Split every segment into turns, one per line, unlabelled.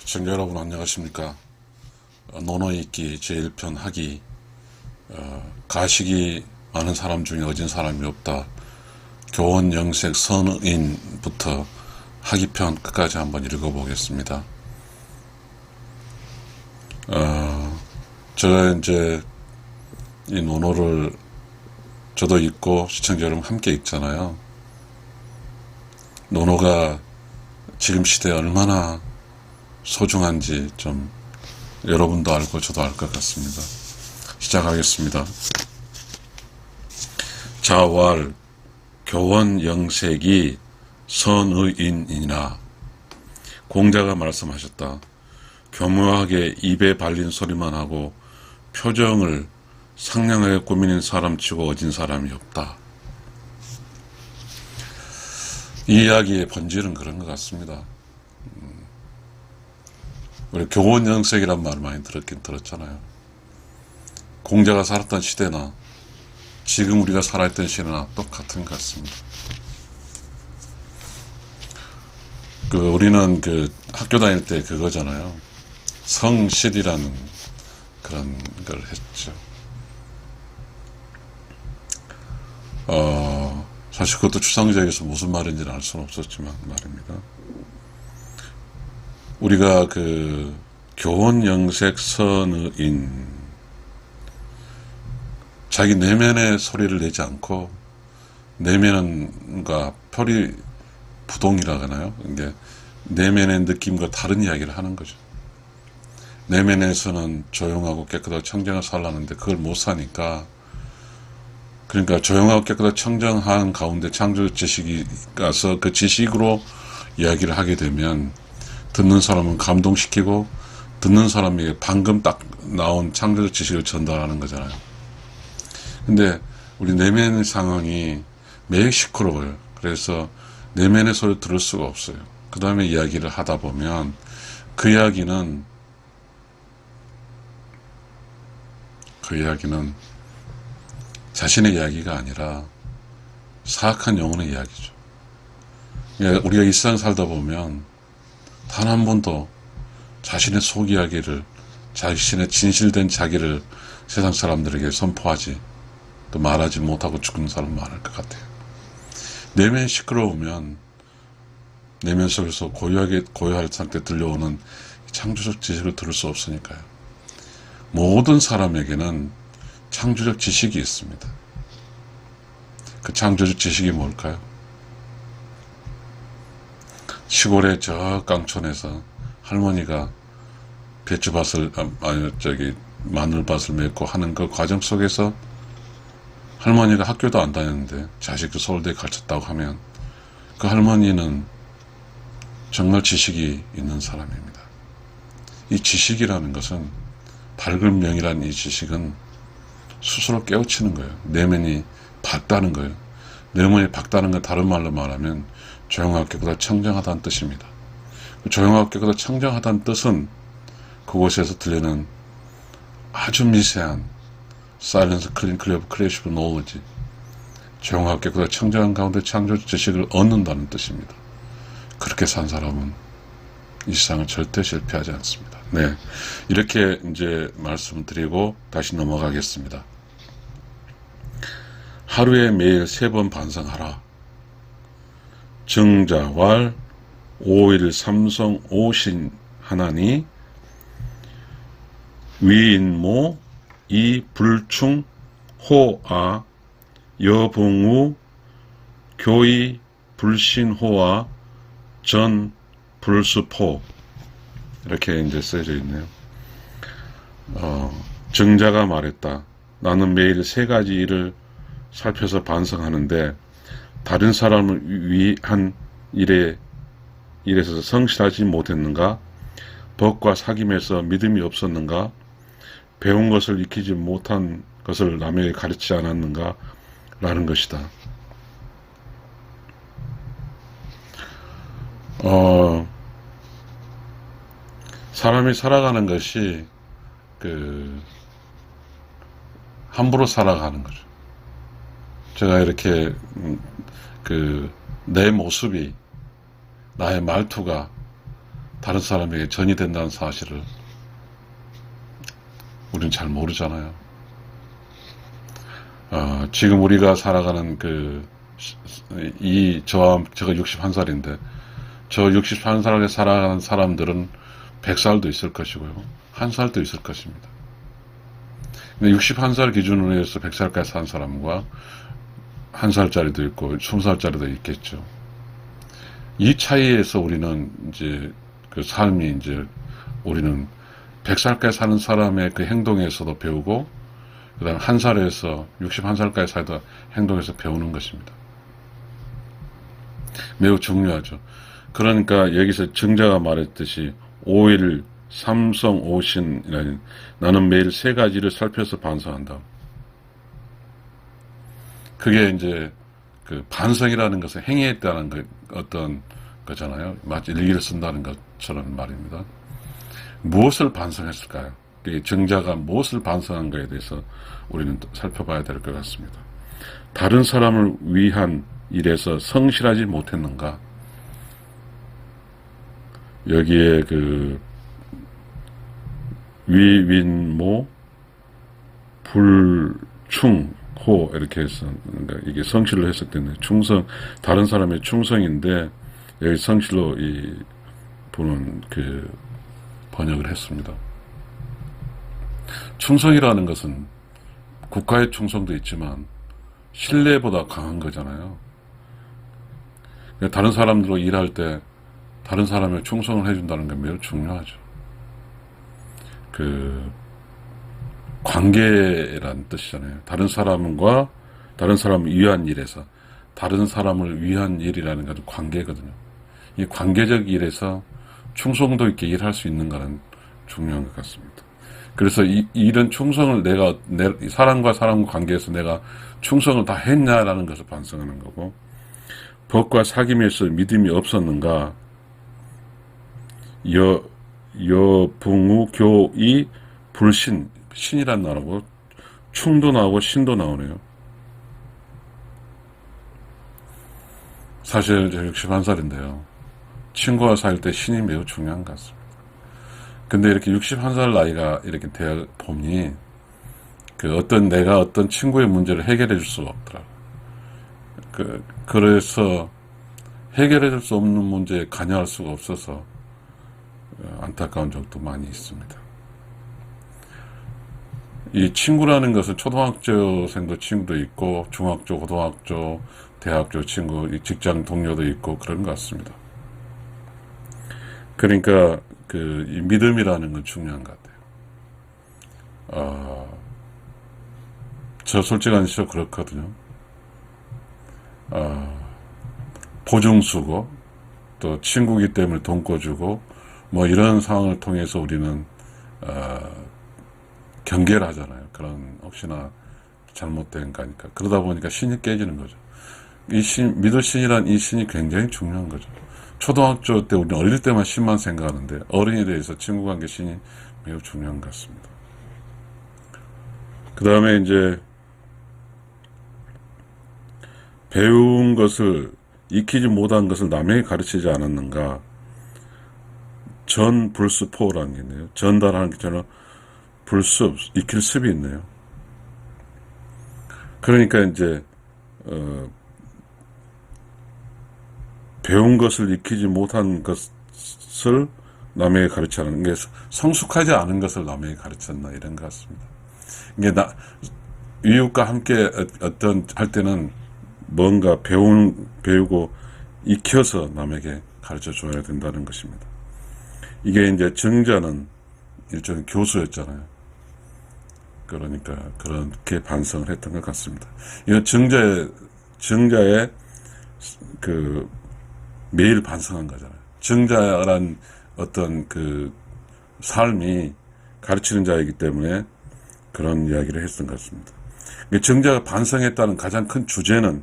시청자 여러분 안녕하십니까. 논어읽기 제1편 하기. 가식이 많은 사람 중에 어진 사람이 없다. 교원 영색 선인부터 하기편 끝까지 한번 읽어보겠습니다. 제가 이제 이 논어를 저도 읽고 시청자 여러분 함께 읽잖아요. 논어가 지금 시대에 얼마나 소중한지 좀 여러분도 알고 저도 알 것 같습니다. 시작하겠습니다. 자왈 교원 영색이 선의인이나. 공자가 말씀하셨다. 교묘하게 입에 발린 소리만 하고 표정을 상냥하게 꾸미는 사람치고 어진 사람이 없다. 이 이야기의 본질은 그런 것 같습니다. 우리 교원 영색이란 말 많이 들었잖아요. 공자가 살았던 시대나 지금 우리가 살아있던 시대나 똑같은 것 같습니다. 우리는 학교 다닐 때 그거잖아요. 성실이라는 그런 걸 했죠. 사실 그것도 추상적에서 무슨 말인지는 알 수는 없었지만 말입니다. 우리가 교원 영색 선의인, 자기 내면의 소리를 내지 않고 내면과 표리 부동이라고 하나요? 이게 내면의 느낌과 다른 이야기를 하는 거죠. 내면에서는 조용하고 깨끗하고 청정하게 살라는데 그걸 못 사니까, 그러니까 조용하고 깨끗하고 청정한 가운데 창조적 지식이 가서 그 지식으로 이야기를 하게 되면 듣는 사람은 감동시키고 듣는 사람에게 방금 딱 나온 창조적 지식을 전달하는 거잖아요. 근데 우리 내면의 상황이 매일 시끄러워요. 그래서 내면의 소리를 들을 수가 없어요. 그 다음에 이야기를 하다 보면 그 이야기는 자신의 이야기가 아니라 사악한 영혼의 이야기죠. 그러니까 우리가 일상 살다 보면 단 한 번도 자신의 속 이야기를, 자신의 진실된 자기를 세상 사람들에게 선포하지, 또 말하지 못하고 죽는 사람 많을 것 같아요. 내면이 시끄러우면 내면 속에서 고요할 상태 들려오는 창조적 지식을 들을 수 없으니까요. 모든 사람에게는 창조적 지식이 있습니다. 그 창조적 지식이 뭘까요? 시골의 저 깡촌에서 할머니가 마늘밭을 메고 하는 그 과정 속에서 할머니가 학교도 안 다녔는데 자식도 서울대에 가르쳤다고 하면 그 할머니는 정말 지식이 있는 사람입니다. 이 지식이라는 것은, 밝은 명이라는 이 지식은 스스로 깨우치는 거예요. 내면이 밝다는 거예요. 내면이 밝다는 건 다른 말로 말하면 조용하고 깨끗하고 청정하다는 뜻입니다. 조용하고 깨끗하고 청정하다는 뜻은 그곳에서 들리는 아주 미세한 Silence, Creative Knowledge, 조용하고 깨끗하고 청정한 가운데 창조적 지식을 얻는다는 뜻입니다. 그렇게 산 사람은 이 세상을 절대 실패하지 않습니다. 네, 이렇게 이제 말씀드리고 다시 넘어가겠습니다. 하루에 매일 3번 반성하라. 정자왈 5일 삼성 오신 하나니 위인모 이불충 호아 여봉우 교이 불신호아 전 불수포. 이렇게 이제 써져 있네요. 정자가 말했다. 나는 매일 3가지 일을 살펴서 반성하는데 다른 사람을 위한 일에서 성실하지 못했는가? 법과 사귐에서 믿음이 없었는가? 배운 것을 익히지 못한 것을 남에게 가르치지 않았는가? 라는 것이다. 사람이 살아가는 것이 함부로 살아가는 거죠. 제가 이렇게 내 모습이, 나의 말투가 다른 사람에게 전이 된다는 사실을 우리는 잘 모르잖아요. 지금 우리가 살아가는 제가 61살인데, 저 61살에 살아가는 사람들은 100살도 있을 것이고요. 1살도 있을 것입니다. 근데 61살 기준으로 해서 100살까지 산 사람과 1살짜리도 있고 20살짜리도 있겠죠. 이 차이에서 우리는 이제 그 삶이 이제 우리는 100살까지 사는 사람의 그 행동에서도 배우고, 그 다음 1살에서 61살까지 살다 행동에서 배우는 것입니다. 매우 중요하죠. 그러니까 여기서 증자가 말했듯이 5일 삼성 오신이라는, 나는 매일 3가지를 살펴서 반성한다. 그게 이제 그 반성이라는 것은 행위에 따른 어떤 거잖아요. 마치 일기를 쓴다는 것처럼 말입니다. 무엇을 반성했을까요? 증자가 무엇을 반성한 거에 대해서 우리는 살펴봐야 될 것 같습니다. 다른 사람을 위한 일에서 성실하지 못했는가? 여기에 그 위윈모 불충호 이렇게 해서 이게 성실로 해석되네요. 충성, 다른 사람의 충성인데 여기 성실로 이 분은 그 번역을 했습니다. 충성이라는 것은 국가의 충성도 있지만 신뢰보다 강한 거잖아요. 다른 사람들과 일할 때 다른 사람의 충성을 해준다는 게 매우 중요하죠. 그 관계란 뜻이잖아요. 다른 사람과 다른 사람을 위한 일에서, 다른 사람을 위한 일이라는 것은 관계거든요. 이 관계적 일에서 충성도 있게 일할 수 있는가는 중요한 것 같습니다. 그래서 이런 충성을 사람과 사람 관계에서 내가 충성을 다 했냐라는 것을 반성하는 거고, 법과 사귐에서 믿음이 없었는가, 여붕우 교이 불신, 신이란 나오고 충도 나오고 신도 나오네요. 사실 저 61살인데요. 친구와 살 때 신이 매우 중요한 것 같습니다. 근데 이렇게 61살 나이가 이렇게 되어 보니 내가 어떤 친구의 문제를 해결해 줄 수가 없더라고요. 그래서 해결해 줄 수 없는 문제에 관여할 수가 없어서 안타까운 적도 많이 있습니다. 이 친구라는 것은 초등학교생도 친구도 있고, 중학교, 고등학교, 대학교 친구, 직장 동료도 있고 그런 것 같습니다. 그러니까 이 믿음이라는 건 중요한 것 같아요. 저 솔직한 시로 그렇거든요. 보증수고 또 친구기 때문에 돈 꿔주고 뭐 이런 상황을 통해서 우리는 경계를 하잖아요. 그런 혹시나 잘못된 거니까. 그러다 보니까 신이 깨지는 거죠. 믿을 신이란 이 신이 굉장히 중요한 거죠. 초등학교 때 우리는 어릴 때만 신만 생각하는데 어른이 대해서 친구 관계 신이 매우 중요한 것 같습니다. 그 다음에 이제 배운 것을 익히지 못한 것을 남에게 가르치지 않았는가. 전불습포라는 게 있네요. 전달하는 게 저는 불습, 익힐 습이 있네요. 그러니까 이제 배운 것을 익히지 못한 것을 남에게 가르치는 게 성숙하지 않은 것을 남에게 가르쳤나 이런 것 같습니다. 이게 이웃과 함께 할 때는 뭔가 배우고 익혀서 남에게 가르쳐 줘야 된다는 것입니다. 이게 이제 증자는 일종의 교수였잖아요. 그러니까 그렇게 반성을 했던 것 같습니다. 이건 증자의 매일 반성한 거잖아요. 증자란 어떤 삶이 가르치는 자이기 때문에 그런 이야기를 했던 것 같습니다. 증자가 반성했다는 가장 큰 주제는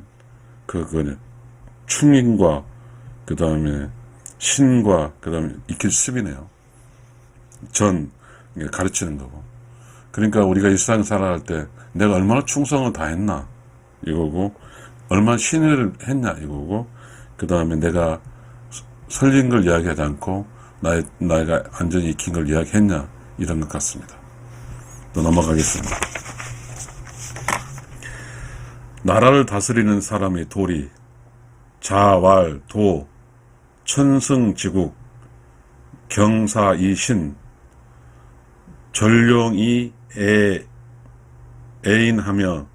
그거는 충인과 그 다음에 신과 그 다음에 익힐 습이네요. 가르치는 거고. 그러니까 우리가 일상 살아갈 때 내가 얼마나 충성을 다했나 이거고, 얼마나 신을 했냐 이거고, 그 다음에 내가 설린 걸 이야기하지 않고 나이가 완전히 익힌 걸 이야기했냐, 이런 것 같습니다. 또 넘어가겠습니다. 나라를 다스리는 사람의 도리, 자왈, 도, 천승지국, 경사이신, 전룡이 애인하며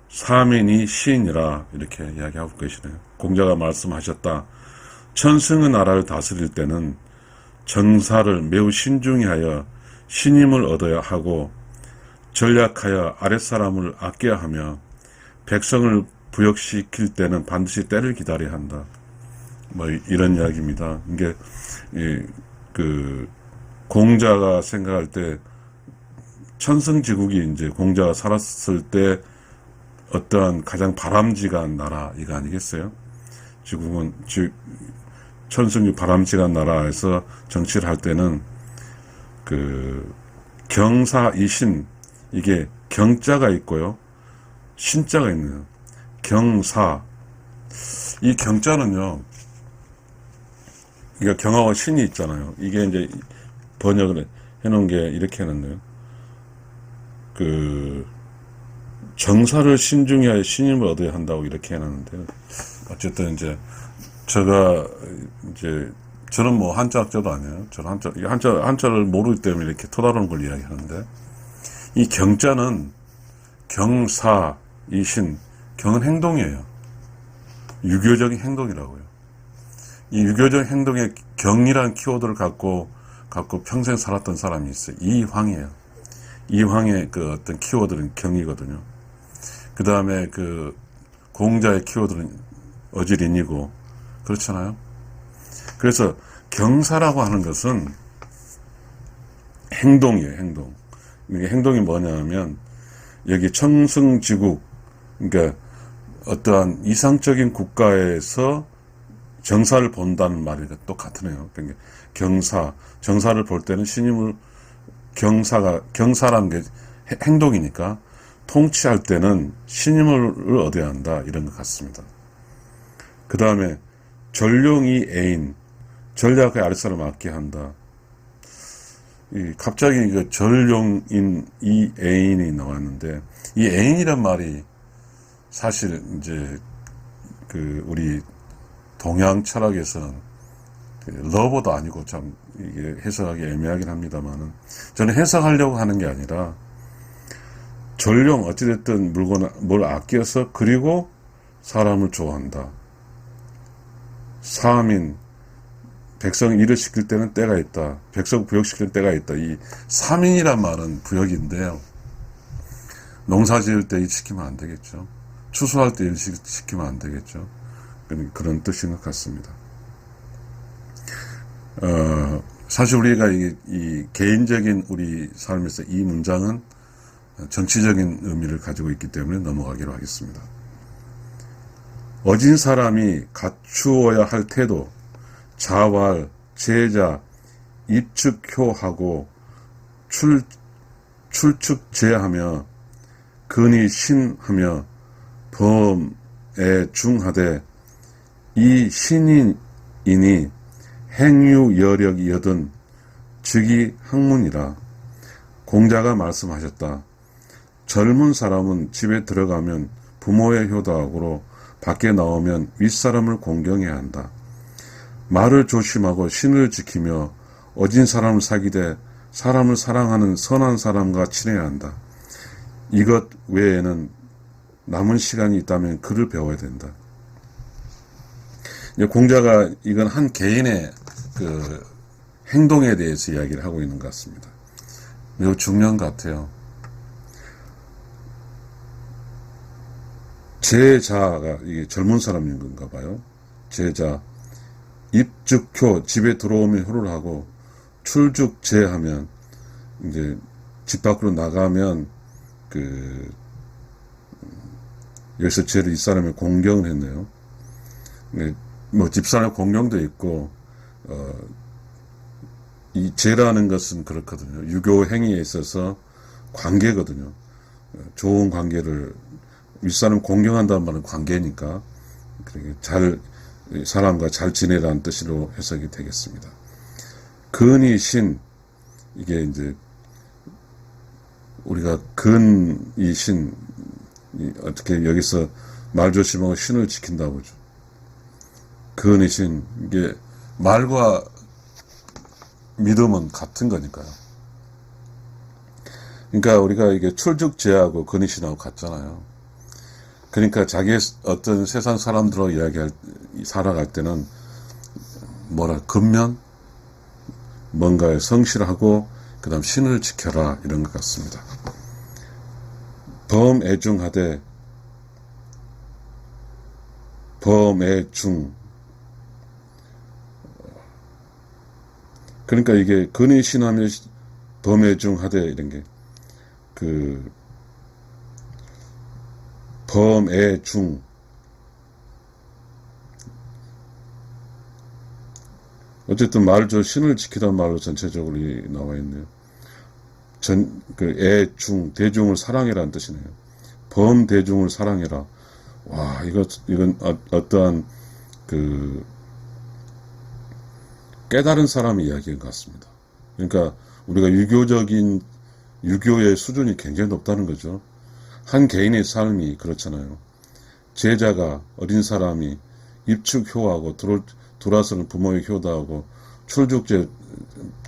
사민이 시인이라, 이렇게 이야기하고 계시네요. 공자가 말씀하셨다. 천승의 나라를 다스릴 때는 정사를 매우 신중히 하여 신임을 얻어야 하고, 전략하여 아랫사람을 아껴야 하며, 백성을 부역시킬 때는 반드시 때를 기다려야 한다. 뭐 이런 이야기입니다. 이게 공자가 생각할 때 천승지국이 이제 공자가 살았을 때 어떠한 가장 바람직한 나라 이거 아니겠어요? 지국은 천승이 바람직한 나라에서 정치를 할 때는 경사이신, 이게 경자가 있고요, 신자가 있네요. 경사. 이 경자는요, 그러니까 경하고 신이 있잖아요. 이게 이제 번역을 해놓은 게 이렇게 해놨네요. 정사를 신중히 하여 신임을 얻어야 한다고 이렇게 해놨는데요. 어쨌든 저는 뭐 한자 학자도 아니에요. 저는 한자를 모르기 때문에 이렇게 토다루는 걸 이야기하는데, 이 경자는 경사, 이신, 경은 행동이에요. 유교적인 행동이라고요. 이 유교적 행동에 경이라는 키워드를 갖고 평생 살았던 사람이 있어요. 이황이에요. 이황의 어떤 키워드는 경이거든요. 그 다음에 공자의 키워드는 어지린이고, 그렇잖아요. 그래서 경사라고 하는 것은 행동이에요, 행동. 이게 행동이 뭐냐면, 여기 청승지국, 그러니까 어떠한 이상적인 국가에서 정사를 본다는 말이 똑같으네요. 그러니까 정사를 볼 때는 경사라는 게 행동이니까 통치할 때는 신임을 얻어야 한다, 이런 것 같습니다. 그 다음에 전룡이 애인, 전략의 아랫사람을 아껴야 한다. 갑자기 전룡인 이 애인이 나왔는데, 이 애인이란 말이 사실 우리 동양 철학에서는 러버도 아니고 참 이게 해석하기 애매하긴 합니다만은, 저는 해석하려고 하는 게 아니라, 전룡, 어찌됐든 뭘 아껴서, 그리고 사람을 좋아한다. 사민, 백성 일을 시킬 때는 때가 있다. 백성 부역시킬 때가 있다. 이 사민이란 말은 부역인데요. 농사 지을 때 일 시키면 안 되겠죠. 추수할 때 일 시키면 안 되겠죠. 그런 뜻인 것 같습니다. 사실 우리가 이 개인적인 우리 삶에서 이 문장은 정치적인 의미를 가지고 있기 때문에 넘어가기로 하겠습니다. 어진 사람이 갖추어야 할 태도, 자왈, 제자, 입측효하고 출축제하며 근이 신하며 범에 중하되 이 신인이 행유여력이 여든 즉이 학문이라. 공자가 말씀하셨다. 젊은 사람은 집에 들어가면 부모의 효도하고 밖에 나오면 윗사람을 공경해야 한다. 말을 조심하고 신을 지키며 어진 사람을 사귀되 사람을 사랑하는 선한 사람과 친해야 한다. 이것 외에는 남은 시간이 있다면 글을 배워야 된다. 공자가 이건 한 개인의 행동에 대해서 이야기를 하고 있는 것 같습니다. 매우 중요한 것 같아요. 제자가 이게 젊은 사람인 건가 봐요. 제자, 입즉효, 집에 들어오면 효를 하고, 출죽제하면 이제 집 밖으로 나가면 여기서 제를 이 사람의 공경을 했네요. 뭐 집사람의 공경도 있고, 이 제라는 것은 그렇거든요. 유교 행위에 있어서 관계거든요. 좋은 관계를 윗사람 공경한다는 말은 관계니까 사람과 잘 지내라는 뜻으로 해석이 되겠습니다. 근이 신, 이게 이제 우리가 근이 신, 어떻게 여기서 말 조심하고 신을 지킨다고 하죠. 근이 신, 이게 말과 믿음은 같은 거니까요. 그러니까 우리가 이게 출죽죄하고 근이 신하고 같잖아요. 그러니까 자기의 어떤 세상 사람들로 살아갈 때는 근면, 뭔가에 성실하고, 그 다음 신을 지켜라, 이런 것 같습니다. 범애중하되, 범애중. 그러니까 이게 근이 신하면 범애중하되, 이런 게, 범애중. 어쨌든 신을 지키란 말로 전체적으로 나와 있네요. 애중, 대중을 사랑해라는 뜻이네요. 범대중을 사랑해라. 와, 이건 어떠한 깨달은 사람의 이야기인 것 같습니다. 그러니까 우리가 유교의 수준이 굉장히 높다는 거죠. 한 개인의 삶이 그렇잖아요. 제자가, 어린 사람이 입축 효하고 돌아서는 부모의 효도하고 출죽제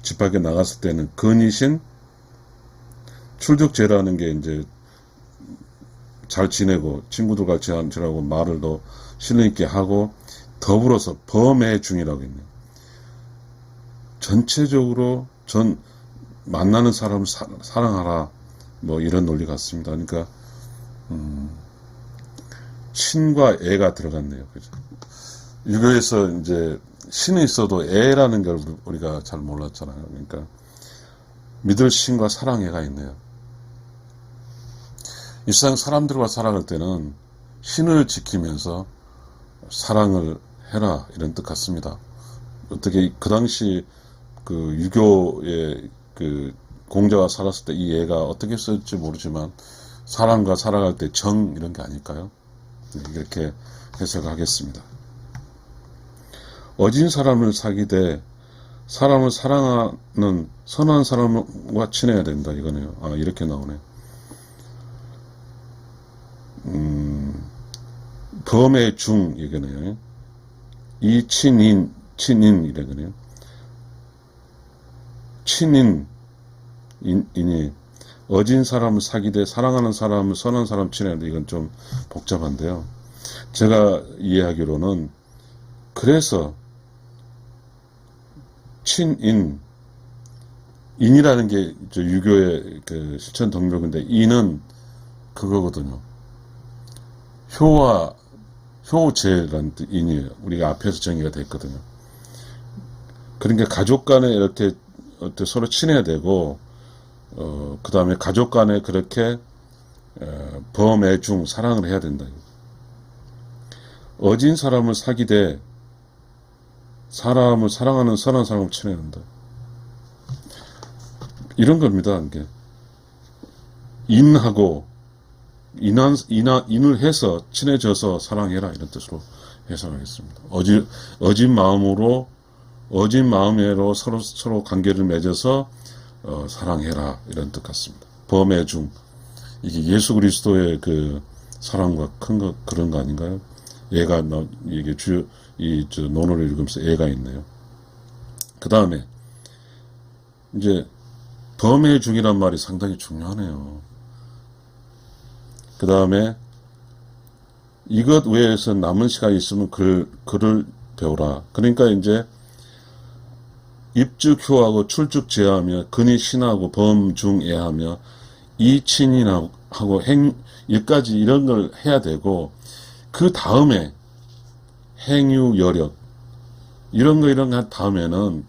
집 밖에 나갔을 때는 근이신 출죽제라는 게 이제 잘 지내고 친구들 같이 지내고 말을 더 신뢰 있게 하고 더불어서 범애중이라고 있네요. 전체적으로 만나는 사람을 사랑하라, 뭐 이런 논리 같습니다. 그러니까 신과 애가 들어갔네요. 그죠? 유교에서 이제 신이 있어도 애라는 걸 우리가 잘 몰랐잖아요. 그러니까 믿을 신과 사랑애가 있네요. 이 세상 사람들과 살아갈 때는 신을 지키면서 사랑을 해라, 이런 뜻 같습니다. 어떻게 그 당시 유교의 공자가 살았을 때 이 애가 어떻게 썼을지 모르지만 사람과 살아갈 때 정, 이런 게 아닐까요? 이렇게 해석하겠습니다. 어진 사람을 사귀되 사람을 사랑하는 선한 사람과 친해야 된다, 이거네요. 이렇게 나오네. 범의 중, 이거네요. 친인이래거네요. 친인이 어진 사람을 사귀되 사랑하는 사람을 선한 사람 친해야 된다. 이건 좀 복잡한데요. 제가 이해하기로는 그래서 인이라는 게 유교의 실천 덕목인데, 인은 그거거든요. 효제라는 인이에요. 우리가 앞에서 정의가 됐거든요. 그러니까 가족 간에 이렇게 서로 친해야 되고, 그 다음에 가족 간에 그렇게 범애중 사랑을 해야 된다. 어진 사람을 사귀되 사람을 사랑하는 선한 사람을 친해야 한다. 이런 겁니다. 이게 인하고 인을 해서 친해져서 사랑해라, 이런 뜻으로 해석하겠습니다. 어진 마음으로 서로 관계를 맺어서 사랑해라, 이런 뜻 같습니다. 범애중, 이게 예수 그리스도의 사랑과 그런 거 아닌가요? 얘가 이게 논어를 읽으면서 애가 있네요. 그 다음에 이제 범애중이란 말이 상당히 중요하네요. 그 다음에 이것 외에서 남은 시간이 있으면 글을 배우라. 그러니까 이제 입죽효하고 출죽제하며 근이 신하고 범중애하며 이친인하고 일까지 이런 걸 해야 되고, 그 다음에 행유 여력 이런 거 한 다음에는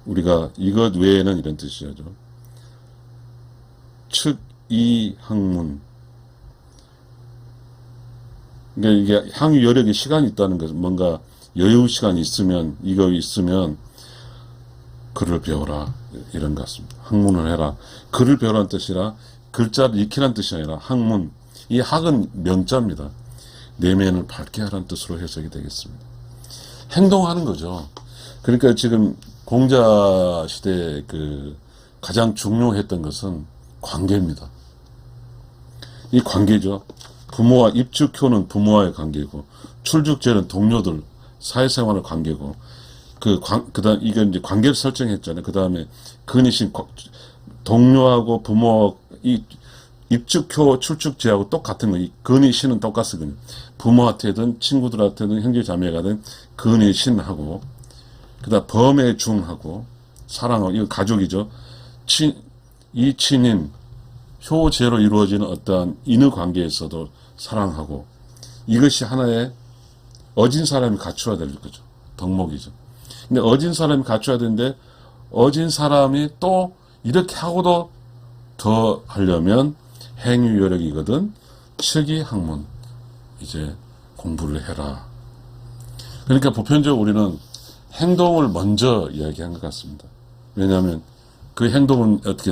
우리가 이것 외에는 이런 뜻이죠. 측이학문. 그러니까 이게 향유 여력에 시간이 있다는 것은 뭔가 여유 시간이 있으면, 이거 있으면 글을 배워라, 이런 것 같습니다. 학문을 해라. 글을 배우라는 뜻이라 글자를 익히라는 뜻이 아니라 학문. 이 학은 명자입니다. 내면을 밝게 하라는 뜻으로 해석이 되겠습니다. 행동하는 거죠. 그러니까 지금 공자 시대에 그 가장 중요했던 것은 관계입니다. 이 관계죠. 부모와 입축효는 부모와의 관계고, 출죽제는 동료들, 사회생활의 관계고, 그다음 이건 이제 관계를 설정했잖아요. 그 다음에 근이신 동료하고 부모 이 입축효 출축제하고 똑같은 거. 이 근이신은 똑같거든요. 부모한테든 친구들한테든 형제자매가든 근이신하고, 그다음 범애중하고 사랑하고, 이거 가족이죠. 이 친인 효제로 이루어지는 어떠한 인의 관계에서도 사랑하고, 이것이 하나의 어진 사람이 갖춰야 될 거죠. 덕목이죠. 근데 어진 사람이 갖춰야 되는데, 어진 사람이 또 이렇게 하고도 더 하려면 행유여력이거든 척이학문, 이제 공부를 해라. 그러니까 보편적으로 우리는 행동을 먼저 이야기한 것 같습니다. 왜냐하면 그 행동은 어떻게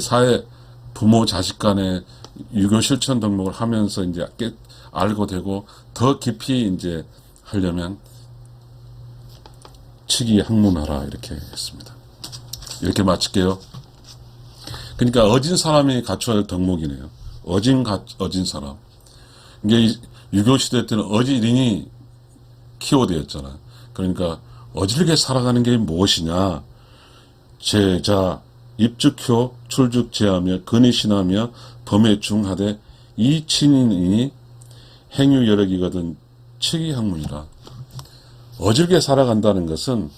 부모 자식 간의 유교 실천 덕목을 하면서 이제 알고 되고, 더 깊이 이제 하려면 척이학문하라 이렇게 했습니다. 이렇게 마칠게요. 그러니까 어진 사람이 갖춰야 할 덕목이네요. 어진 사람. 이게 유교 시대 때는 어지린이 키워드였잖아요. 그러니까 어질게 살아가는 게 무엇이냐? 제자, 입축효, 출죽제하며 근이신하며 범애중하되 이 친인이 행유여력이거든 척이학문이라. 어질게 살아간다는 것은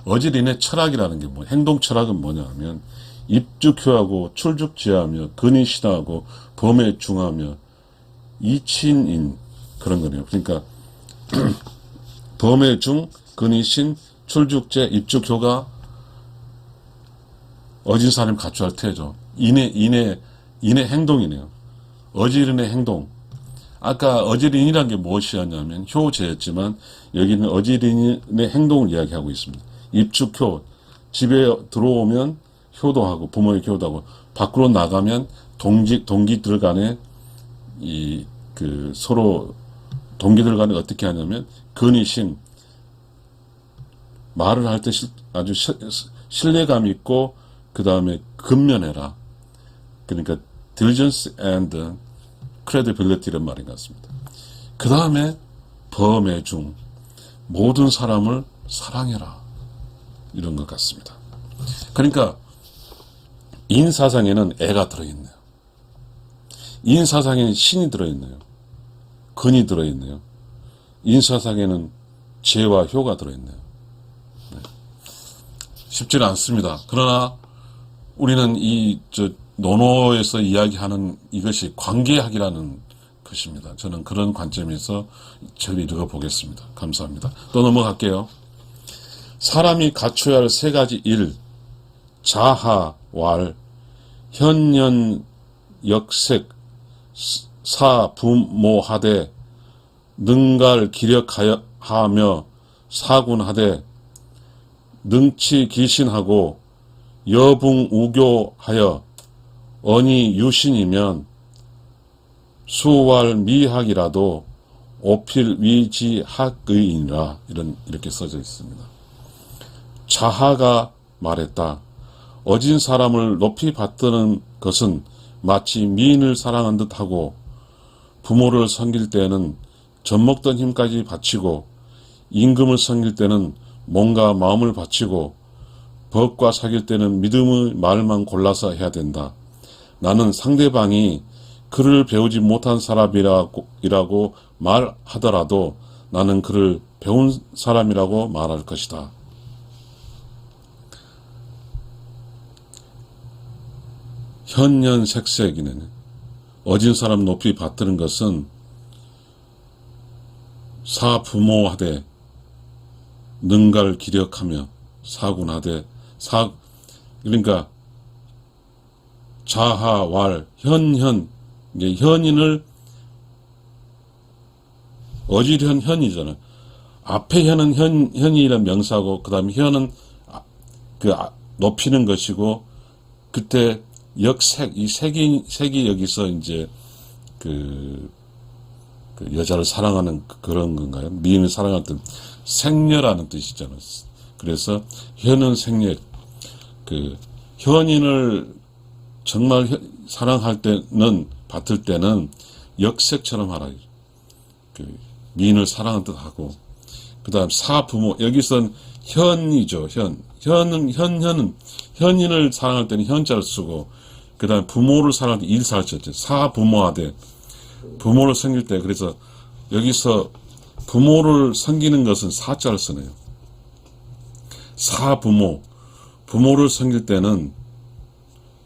어질인의 철학이라는 게 행동 철학은 뭐냐 하면 입축효하고 출죽제하며 근이신하고 범애중하며 이친인 그런 거네요. 그러니까 범애중, 근이신, 출죽제, 입축효가 어진 사람이 갖춰야 할 태죠. 인의 행동이네요. 어지른의 행동. 아까 어지린이란 게 무엇이었냐면 효제였지만 여기는 어지린의 행동을 이야기하고 있습니다. 입축효, 집에 들어오면 효도하고 부모의 효도하고, 밖으로 나가면 동기들 간에 서로 동기들 간에 어떻게 하냐면 근이신, 말을 할 때 아주 신뢰감 있고, 그 다음에 근면해라. 그러니까 diligence and credibility란 말인 것 같습니다. 그 다음에 범애중, 모든 사람을 사랑해라, 이런 것 같습니다. 그러니까 인사상에는 애가 들어있네요. 인사상에는 신이 들어있네요. 근이 들어있네요. 인사상에는 제와 효가 들어있네요. 네. 쉽지는 않습니다. 그러나 우리는 논어에서 이야기하는 이것이 관계학이라는 것입니다. 저는 그런 관점에서 책을 읽어보겠습니다. 감사합니다. 또 넘어갈게요. 사람이 갖춰야 할 세 가지 일, 자하, 왈, 현년, 역색, 사, 부모하되, 능갈, 기력하며, 사군하되, 능치, 기신하고, 여붕, 우교하여, 언이, 유신이면, 수왈, 미학이라도, 오필, 위지학의이니라. 이렇게 써져 있습니다. 자하가 말했다. 어진 사람을 높이 받드는 것은 마치 미인을 사랑한 듯하고, 부모를 섬길 때는 젖먹던 힘까지 바치고, 임금을 섬길 때는 몸과 마음을 바치고, 법과 사귈 때는 믿음의 말만 골라서 해야 된다. 나는 상대방이 그를 배우지 못한 사람이라고 말하더라도 나는 그를 배운 사람이라고 말할 것이다. 현년색색이네. 어진 사람 높이 받드는 것은 사부모하되 능갈 기력하며 사군하되 그러니까 자하왈 현현, 이게 현인을 어지른 현이잖아요. 앞에 현은 현이라는 명사고, 그 다음에 현은 높이는 것이고, 그때 역색, 이 색이 여기서 이제 그 여자를 사랑하는 그런 건가요? 미인을 사랑하는 뜻, 색녀라는 뜻이잖아요. 그래서 현은 생략, 현인을 정말 사랑할 때는, 받을 때는 역색처럼 하라. 미인을 사랑하는 듯 하고, 그 다음 사부모, 여기선 현이죠. 현인을 사랑할 때는 현자를 쓰고, 그 다음 부모를 사랑할 때 일사를 썼죠. 사부모하되, 부모를 섬길 때, 그래서 여기서 부모를 섬기는 것은 사자를 쓰네요. 사부모, 부모를 섬길 때는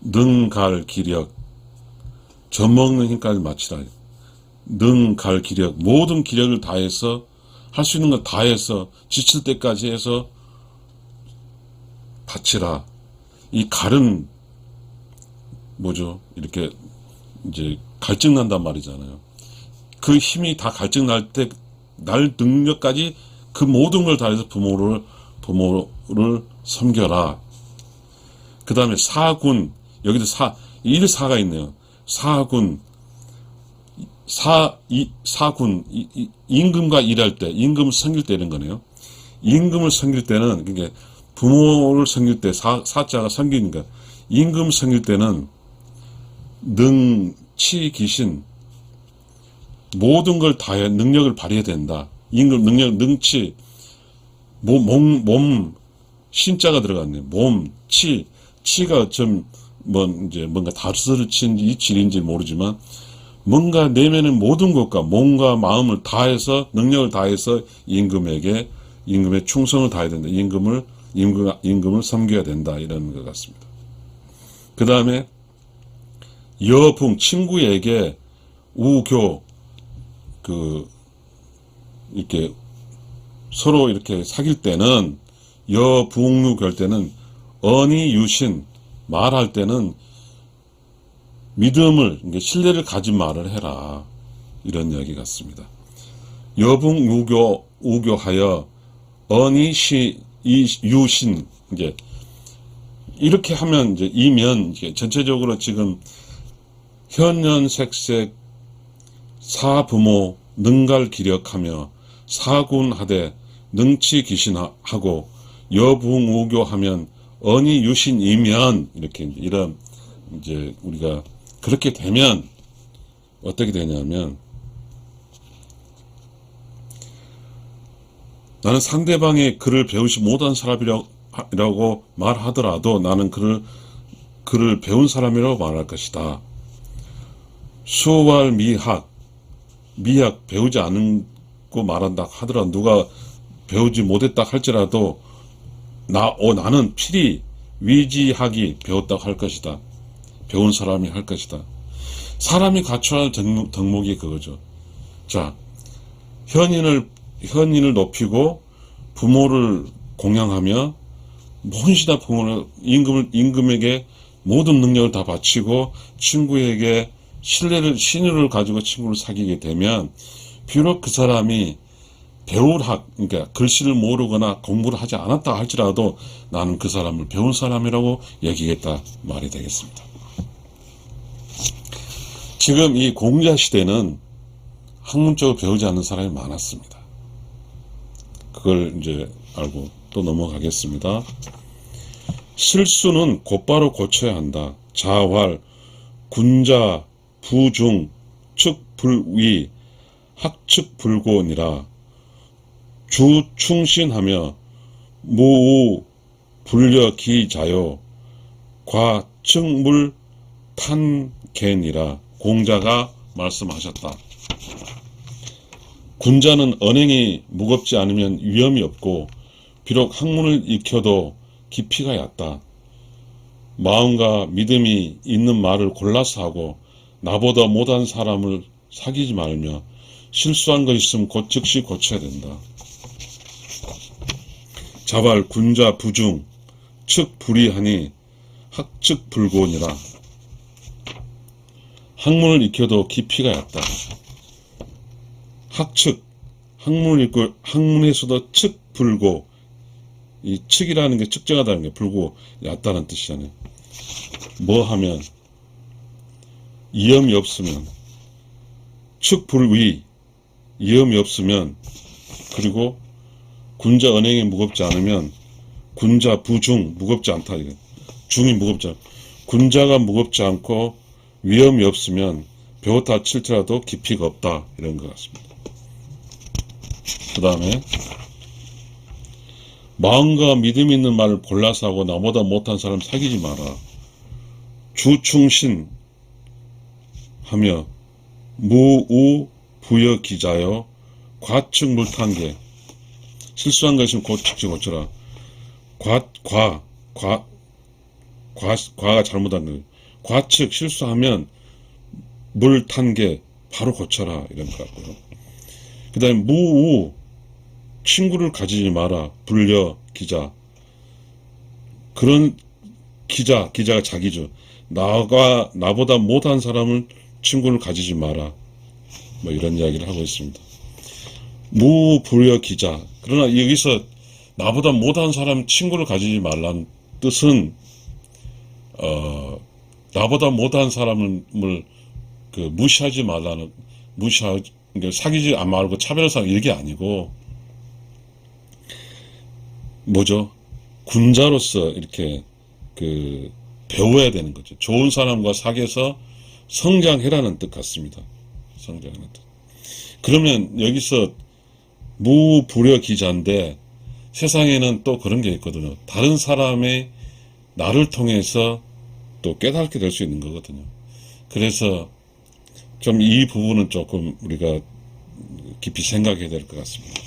능갈 기력, 젖먹는 힘까지 마치라. 능갈 기력, 모든 기력을 다해서 할 수 있는 것 다해서 지칠 때까지 해서 바치라. 이 갈은 뭐죠? 이렇게 이제 갈증 난단 말이잖아요. 그 힘이 다 갈증 날 때, 날 능력까지 그 모든 걸 다해서 부모를 섬겨라. 그 다음에 사군, 여기도 일사가 있네요. 사군, 사군, 임금과 일할 때, 임금을 섬길 때 이런 거네요. 임금을 섬길 때는, 그러니까 부모를 섬길 때, 사자가 섬기니까, 임금 섬길 때는 능치 귀신, 모든 걸 다해 능력을 발휘해야 된다. 임금 능력, 능치, 몸, 신자가 들어갔네. 몸, 치가 좀, 이제 뭔가 다스를 친지 이치인지 모르지만, 뭔가 내면의 모든 것과 몸과 마음을 다해서, 능력을 다해서 임금의 충성을 다해야 된다. 임금을 섬겨야 된다. 이런 것 같습니다. 그 다음에, 여붕, 친구에게 우교, 이렇게, 서로 이렇게 사귈 때는, 여붕유 걸 때는, 언이 유신, 말할 때는, 믿음을, 신뢰를 가진 말을 해라. 이런 이야기 같습니다. 여붕 우교하여, 언이 유신, 이제, 이렇게 하면, 이제 전체적으로 지금, 현연색색, 사부모, 능갈 기력하며, 사군하되, 능치 기신하고, 여붕우교하면, 언이 유신이면, 이렇게, 이런, 이제, 우리가, 그렇게 되면, 어떻게 되냐면, 나는 상대방의 글을 배우지 못한 사람이라고 말하더라도 나는 글을 배운 사람이라고 말할 것이다. 수월 미학 배우지 않고 말한다 하더라도 누가 배우지 못했다 할지라도 나는 필히 위지학이 배웠다고 할 것이다. 배운 사람이 할 것이다. 사람이 갖춰야 할 덕목이 그거죠. 자, 현인을 높이고 부모를 공양하며 혼신다 부모를 임금에게 모든 능력을 다 바치고 친구에게 신뢰를 가지고 친구를 사귀게 되면 비록 그 사람이 배울 그러니까 글씨를 모르거나 공부를 하지 않았다 할지라도 나는 그 사람을 배운 사람이라고 여기겠다 말이 되겠습니다. 지금 이 공자 시대는 학문적으로 배우지 않는 사람이 많았습니다. 그걸 이제 알고 또 넘어가겠습니다. 실수는 곧바로 고쳐야 한다. 자활, 군자, 부중, 측불위, 학측불고니라. 주충신하며 무우 불려기자요 과측물 탄개니라. 공자가 말씀하셨다. 군자는 언행이 무겁지 않으면 위험이 없고 비록 학문을 익혀도 깊이가 얕다. 마음과 믿음이 있는 말을 골라서 하고 나보다 못한 사람을 사귀지 말며 실수한 것 있으면 즉시 고쳐야 된다. 자발 군자 부중 측 불이하니 학측 불고니라. 학문을 익혀도 깊이가 얕다. 학문을 익고 학문에서도 측 불고, 이 측이라는 게 측정하다는 게 불고 얕다는 뜻이잖아요. 뭐 하면 이염이 없으면 측불위 이염이 없으면 그리고 군자 언행이 무겁지 않으면 군자, 부중, 무겁지 않다. 이거. 중이 무겁지 않고. 군자가 무겁지 않고 위험이 없으면 배우타 칠더라도 깊이가 없다. 이런 것 같습니다. 그 다음에 마음과 믿음 있는 말을 골라서 하고 나보다 못한 사람 사귀지 마라. 주충신 하며 무우 부여 기자여 과측 물탄계 실수한 것이면 고쳐라. 과가 잘못한 거예요. 과측 실수하면 물탄계 바로 고쳐라 이런 것 같고요. 그 다음에 무우 친구를 가지지 마라. 불려 기자 그런 기자가 자기죠. 나보다 못한 사람을 친구를 가지지 마라. 뭐 이런 이야기를 하고 있습니다. 무불여 기자. 그러나 여기서 나보다 못한 사람 친구를 가지지 말라는 뜻은 나보다 못한 사람을 무시하지 말라는 사귀지 말고 차별상 이게 아니고 뭐죠? 군자로서 이렇게 배워야 되는 거죠. 좋은 사람과 사귀어서 성장해라는 뜻 같습니다. 성장하는 뜻. 그러면 여기서 무불여 기자인데 세상에는 또 그런 게 있거든요. 다른 사람의 나를 통해서 또 깨닫게 될 수 있는 거거든요. 그래서 좀 이 부분은 조금 우리가 깊이 생각해야 될 것 같습니다.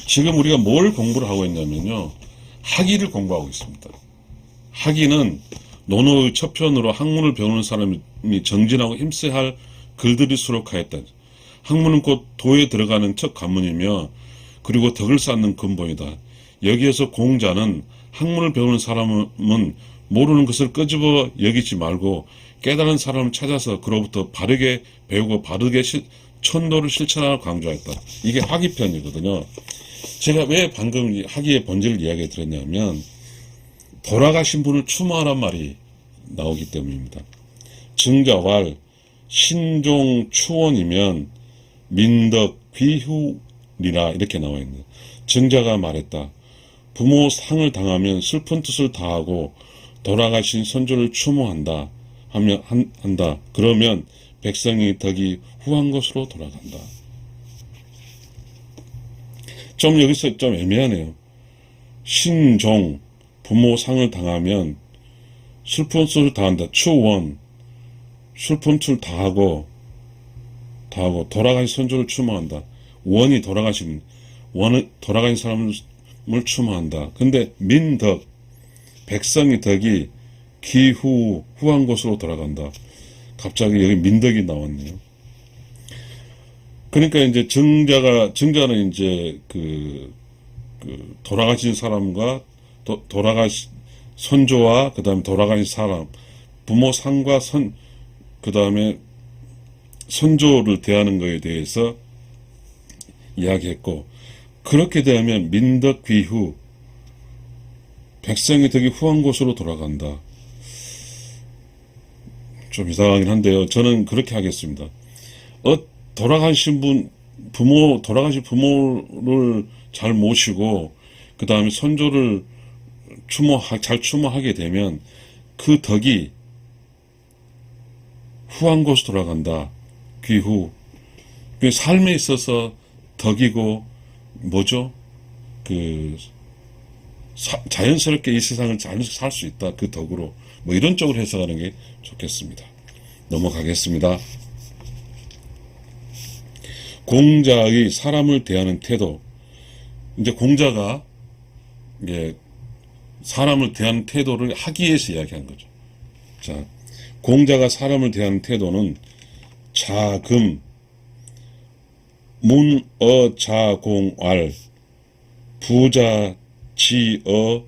지금 우리가 뭘 공부를 하고 있냐면요. 학위를 공부하고 있습니다. 학위는 논어의 첫편으로 학문을 배우는 사람이 정진하고 힘써야 할 글들이 수록하였다. 학문은 곧 도에 들어가는 첫 관문이며 그리고 덕을 쌓는 근본이다. 여기에서 공자는 학문을 배우는 사람은 모르는 것을 끄집어 여기지 말고 깨달은 사람을 찾아서 그로부터 바르게 배우고 바르게 천도를 실천하라 강조했다. 이게 학위편이거든요. 제가 왜 방금 학위의 본질을 이야기 드렸냐면 돌아가신 분을 추모하란 말이 나오기 때문입니다. 증자왈 신종 추원이면 민덕 귀후리라 이렇게 나와 있네요. 증자가 말했다. 부모 상을 당하면 슬픈 뜻을 다하고 돌아가신 선조를 추모한다 한다. 그러면 백성의 덕이 후한 것으로 돌아간다. 좀 여기서 좀 애매하네요. 신종 부모 상을 당하면 슬픈 뜻을 다한다. 추원 슬픈 뜻을 다하고 돌아가신 선조를 추모한다. 돌아가신 사람을 추모한다. 근데 민덕 백성의 덕이 후한 곳으로 돌아간다. 갑자기 여기 민덕이 나왔네요. 그러니까 이제 증자는 이제 돌아가신 사람과 돌아가신 선조와 그 다음에 돌아가신 사람 부모 상과 그 다음에 선조를 대하는 것에 대해서 이야기했고 그렇게 되면 민덕 귀후 백성의 덕이 후한 곳으로 돌아간다. 좀 이상하긴 한데요. 저는 그렇게 하겠습니다. 돌아가신 부모를 잘 모시고 그 다음에 선조를 잘 추모하게 되면 그 덕이 후한 곳으로 돌아간다. 귀후. 삶에 있어서 덕이고 뭐죠? 자연스럽게 이 세상을 잘 살 수 있다. 그 덕으로. 뭐 이런 쪽으로 해석하는 게 좋겠습니다. 넘어가겠습니다. 공자의 사람을 대하는 태도. 이제 공자가 사람을 대하는 태도를 학위에서 이야기한 거죠. 자, 공자가 사람을 대하는 태도는 자금, 문어자공알, 부자, 지어,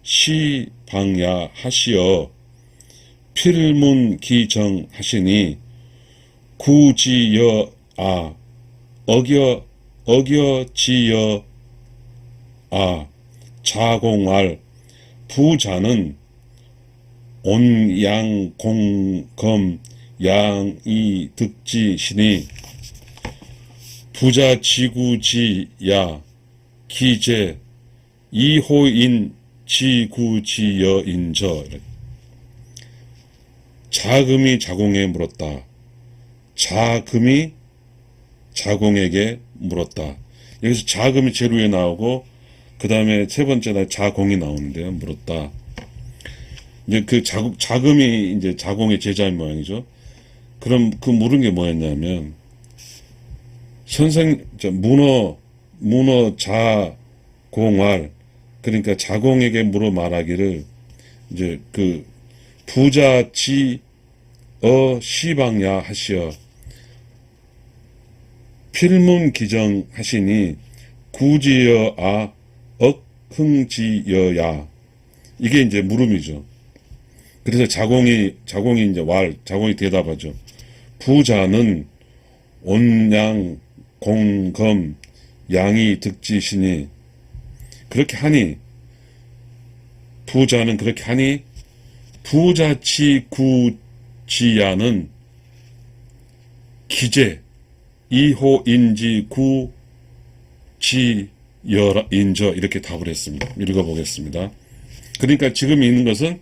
시방야 하시어, 필문기정 하시니, 구지여 어겨지여 자공알, 부자는 온양공검 양이득지시니 부자 지구지야 기재 이호인 지구지여인저. 자금이 자공에 물었다. 자금이 자공에게 물었다. 여기서 자금이 제일 위에 나오고 그 다음에 세 번째가 자공이 나오는데요. 물었다. 이제 그 자금이 이제 자공의 제자인 모양이죠. 그럼 그 물은 게 뭐였냐면 문어 자공할, 그러니까 자공에게 물어 말하기를 이제 그 부자지 시방야 하시어 필문 기정하시니 구지여 억흥지여야. 이게 이제 물음이죠. 그래서 자공이 이제 자공이 대답하죠. 부자는 온양 공검 양이 득지시니, 그렇게 하니, 부자는 그렇게 하니 부자치 구지야는 기재 이호인지 구지여인저 이렇게 답을 했습니다. 읽어보겠습니다. 그러니까 지금 있는 것은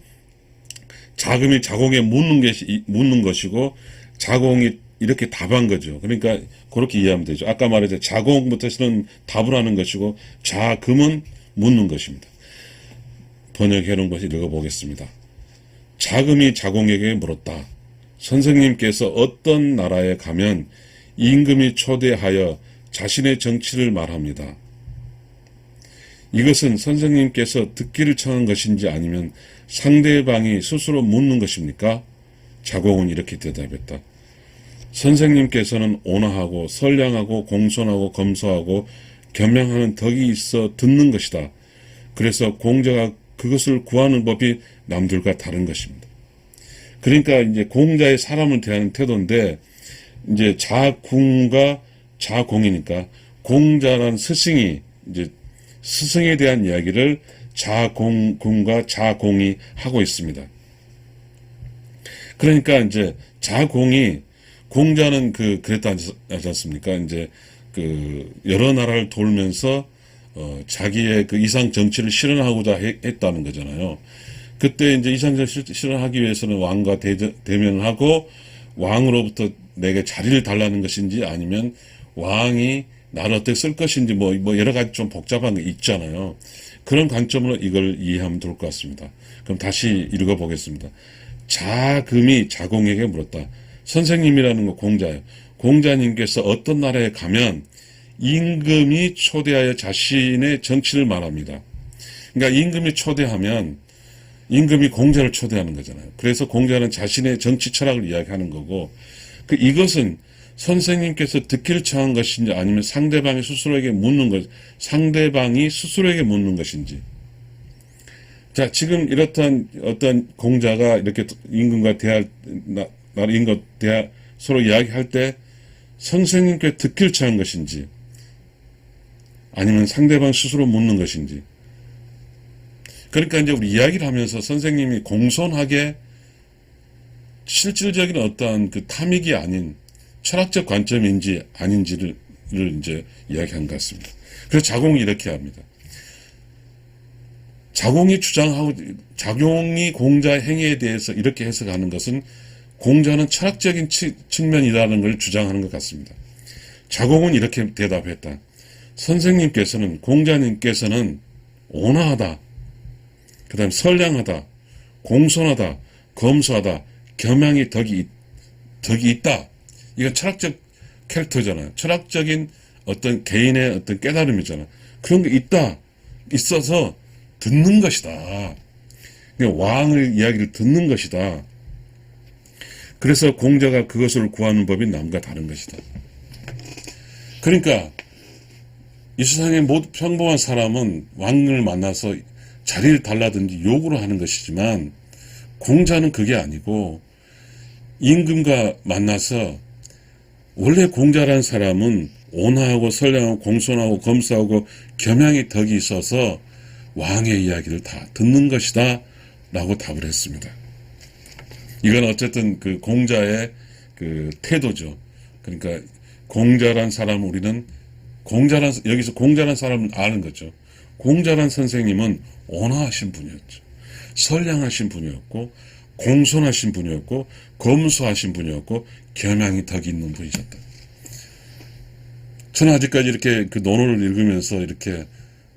자금이 자공에 묻는 것이고 자공이 이렇게 답한 거죠. 그러니까 그렇게 이해하면 되죠. 아까 말했죠. 자공부터는 답을 하는 것이고 자금은 묻는 것입니다. 번역해 놓은 것을 읽어보겠습니다. 자금이 자공에게 물었다. 선생님께서 어떤 나라에 가면 임금이 초대하여 자신의 정치를 말합니다. 이것은 선생님께서 듣기를 청한 것인지 아니면 상대방이 스스로 묻는 것입니까? 자공은 이렇게 대답했다. 선생님께서는 온화하고 선량하고 공손하고 검소하고 겸양하는 덕이 있어 듣는 것이다. 그래서 공자가 그것을 구하는 법이 남들과 다른 것입니다. 그러니까 이제 공자의 사람을 대하는 태도인데, 이제 자궁과 자공이니까 공자란 스승이 이제 스승에 대한 이야기를 자공과 자공이 하고 있습니다. 그러니까 이제 공자는 그랬지 않습니까? 이제 여러 나라를 돌면서 자기의 그 이상 정치를 실현하고자 했다는 거잖아요. 그때 이제 이상 정치를 실현하기 위해서는 왕과 대면을 하고 왕으로부터 내게 자리를 달라는 것인지 아니면 왕이 나를 어떻게 쓸 것인지 뭐 여러 가지 좀 복잡한 게 있잖아요. 그런 관점으로 이걸 이해하면 좋을 것 같습니다. 그럼 다시 읽어보겠습니다. 자금이 자공에게 물었다. 선생님이라는 거 공자예요. 공자님께서 어떤 나라에 가면 임금이 초대하여 자신의 정치를 말합니다. 그러니까 임금이 초대하면 임금이 공자를 초대하는 거잖아요. 그래서 공자는 자신의 정치 철학을 이야기하는 거고, 이것은 선생님께서 듣기를 청한 것인지 아니면 상대방이 스스로에게 묻는 것인지. 자, 지금 이렇던 어떤 공자가 이렇게 임금과 서로 이야기할 때 선생님께 듣기를 청한 것인지 아니면 상대방 스스로 묻는 것인지. 그러니까 이제 우리 이야기를 하면서 선생님이 공손하게 실질적인 어떠한 그 탐닉이 아닌 철학적 관점인지 아닌지를 이제 이야기한 것 같습니다. 그래서 자공이 이렇게 합니다. 자공이 공자의 행위에 대해서 이렇게 해석하는 것은 공자는 철학적인 측면이라는 걸 주장하는 것 같습니다. 자공은 이렇게 대답했다. 공자님께서는 온화하다, 그 다음에 선량하다, 공손하다, 검소하다, 겸양이 덕이 있다. 이건 철학적 캐릭터잖아요. 철학적인 어떤 개인의 어떤 깨달음이잖아요. 그런 게 있어서 듣는 것이다. 왕의 이야기를 듣는 것이다. 그래서 공자가 그것을 구하는 법이 남과 다른 것이다. 그러니까 이 세상의 모든 평범한 사람은 왕을 만나서 자리를 달라든지 요구를 하는 것이지만 공자는 그게 아니고 임금과 만나서 원래 공자라는 사람은 온화하고 선량하고 공손하고 검소하고 겸양의 덕이 있어서 왕의 이야기를 다 듣는 것이다 라고 답을 했습니다. 이건 어쨌든 그 공자의 그 태도죠. 그러니까 공자란 사람 우리는 여기서 공자란 사람을 아는 거죠. 공자란 선생님은 온화하신 분이었죠. 선량하신 분이었고 공손하신 분이었고 검소하신 분이었고 겸양이 덕이 있는 분이셨다. 저는 아직까지 이렇게 그 논어를 읽으면서 이렇게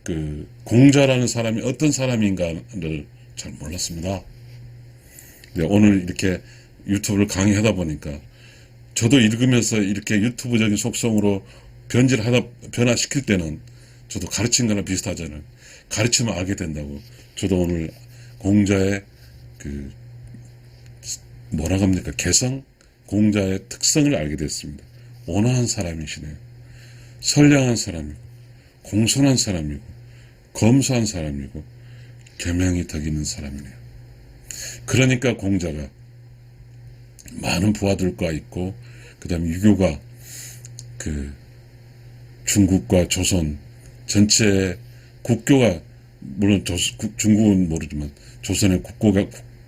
그 공자라는 사람이 어떤 사람인가를 잘 몰랐습니다. 오늘 이렇게 유튜브를 강의하다 보니까 저도 읽으면서 이렇게 유튜브적인 속성으로 변화시킬 때는 저도 가르친 거나 비슷하잖아요. 가르치면 알게 된다고. 저도 오늘 공자의 그 뭐라 합니까? 개성? 공자의 특성을 알게 됐습니다. 온화한 사람이시네요. 선량한 사람이고 공손한 사람이고 검소한 사람이고 겸양이 덕 있는 사람이네요. 그러니까 공자가 많은 부하들과 있고 그 다음에 유교가 그 중국과 조선 전체 국교가 물론 중국은 모르지만 조선의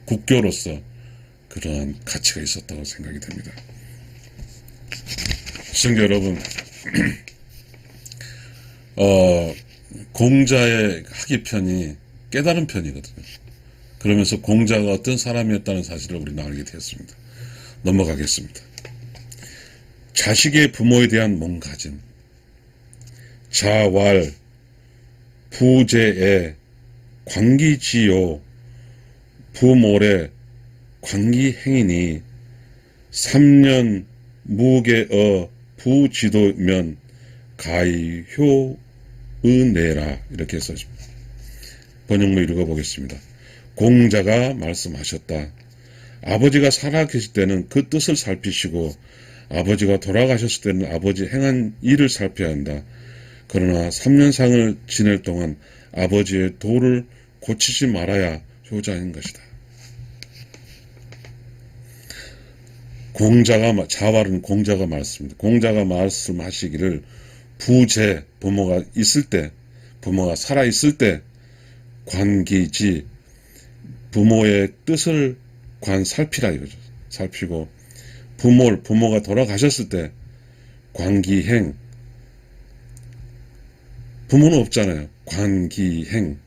국교로서 그러한 가치가 있었다고 생각이 됩니다. 시청자 여러분, 공자의 학위편이 깨달은 편이거든요. 그러면서 공자가 어떤 사람이었다는 사실을 우리는 알게 되었습니다. 넘어가겠습니다. 자식의 부모에 대한 몸가짐. 자왈 부제에 광기지요 부모래 광기행이니 3년 무계어 부지도면 가이효은내라. 이렇게 해서 번역문 읽어보겠습니다. 공자가 말씀하셨다. 아버지가 살아계실 때는 그 뜻을 살피시고 아버지가 돌아가셨을 때는 아버지 행한 일을 살펴야 한다. 그러나 3년상을 지낼 동안 아버지의 도를 고치지 말아야 효자인 것이다. 자왈은 공자가 말씀하시기를 부제, 부모가 있을 때, 부모가 살아있을 때 관기지, 부모의 뜻을 살피라 이거죠. 살피고 부모가 돌아가셨을 때 관기행, 부모는 없잖아요. 관기행,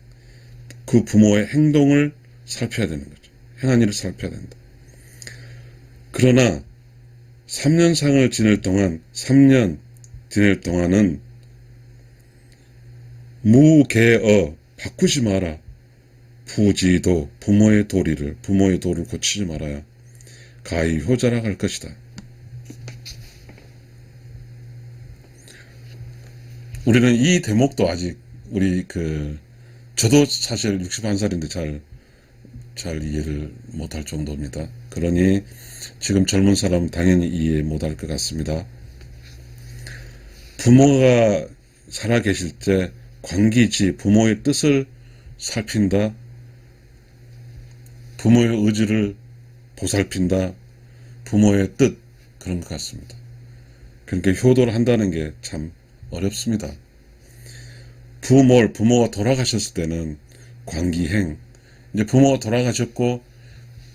그 부모의 행동을 살펴야 되는 거죠. 행한 일을 살펴야 된다. 그러나 3년상을 지낼 동안은 무계어, 바꾸지 마라. 부지도, 부모의 도를 고치지 말아야 가히 효자라 할 것이다. 우리는 이 대목도 아직 저도 사실 61살인데 잘 이해를 못할 정도입니다. 그러니 지금 젊은 사람은 당연히 이해 못할 것 같습니다. 부모가 살아계실 때 관기지, 부모의 뜻을 살핀다. 부모의 의지를 보살핀다. 부모의 뜻, 그런 것 같습니다. 그러니까 효도를 한다는 게 참 어렵습니다. 부모가 돌아가셨을 때는 관기행, 이제 부모가 돌아가셨고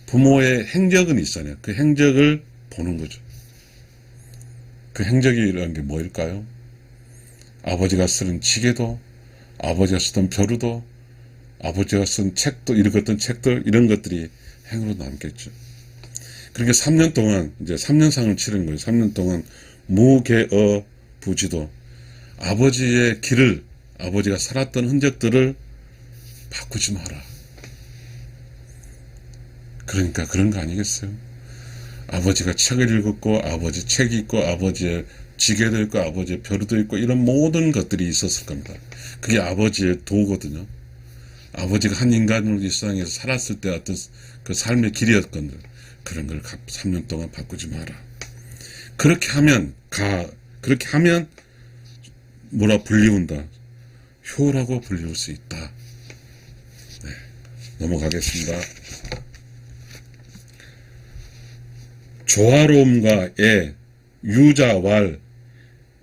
부모의 행적은 있잖아요. 그 행적을 보는 거죠. 그 행적이라는 게 뭐일까요? 아버지가 쓰는 지게도, 아버지가 쓰던 벼루도, 아버지가 쓴 책도, 읽었던 책들, 이런 것들이 행으로 남겠죠. 그러니까 3년 동안, 이제 3년상을 치른 거예요. 3년 동안 무계어 부지도, 아버지의 길을, 아버지가 살았던 흔적들을 바꾸지 마라. 그러니까 그런 거 아니겠어요? 아버지가 책을 읽었고, 아버지 책이 있고, 아버지의 지게도 있고, 아버지의 벼루도 있고, 이런 모든 것들이 있었을 겁니다. 그게 아버지의 도거든요. 아버지가 한 인간으로 이 세상에서 살았을 때 어떤 그 삶의 길이었거든요. 그런 걸 3년 동안 바꾸지 마라. 그렇게 하면 뭐라 불리운다. 효라고 불리울 수 있다. 네, 넘어가겠습니다. 조화로움과 유자왈,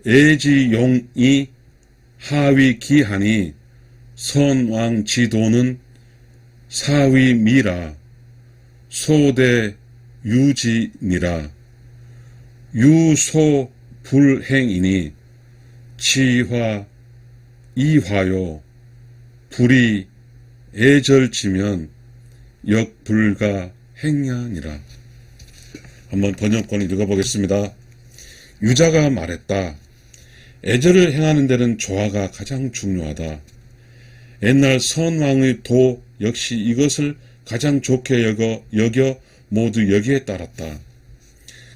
애지용이 하위기하니 선왕지도는 사위미라. 소대 유지니라. 유소 불행이니 치화 이화요 불이 애절지면 역불가 행냐니라. 한번 번역본 읽어보겠습니다. 유자가 말했다. 애절을 행하는 데는 조화가 가장 중요하다. 옛날 선왕의 도 역시 이것을 가장 좋게 여겨 모두 여기에 따랐다.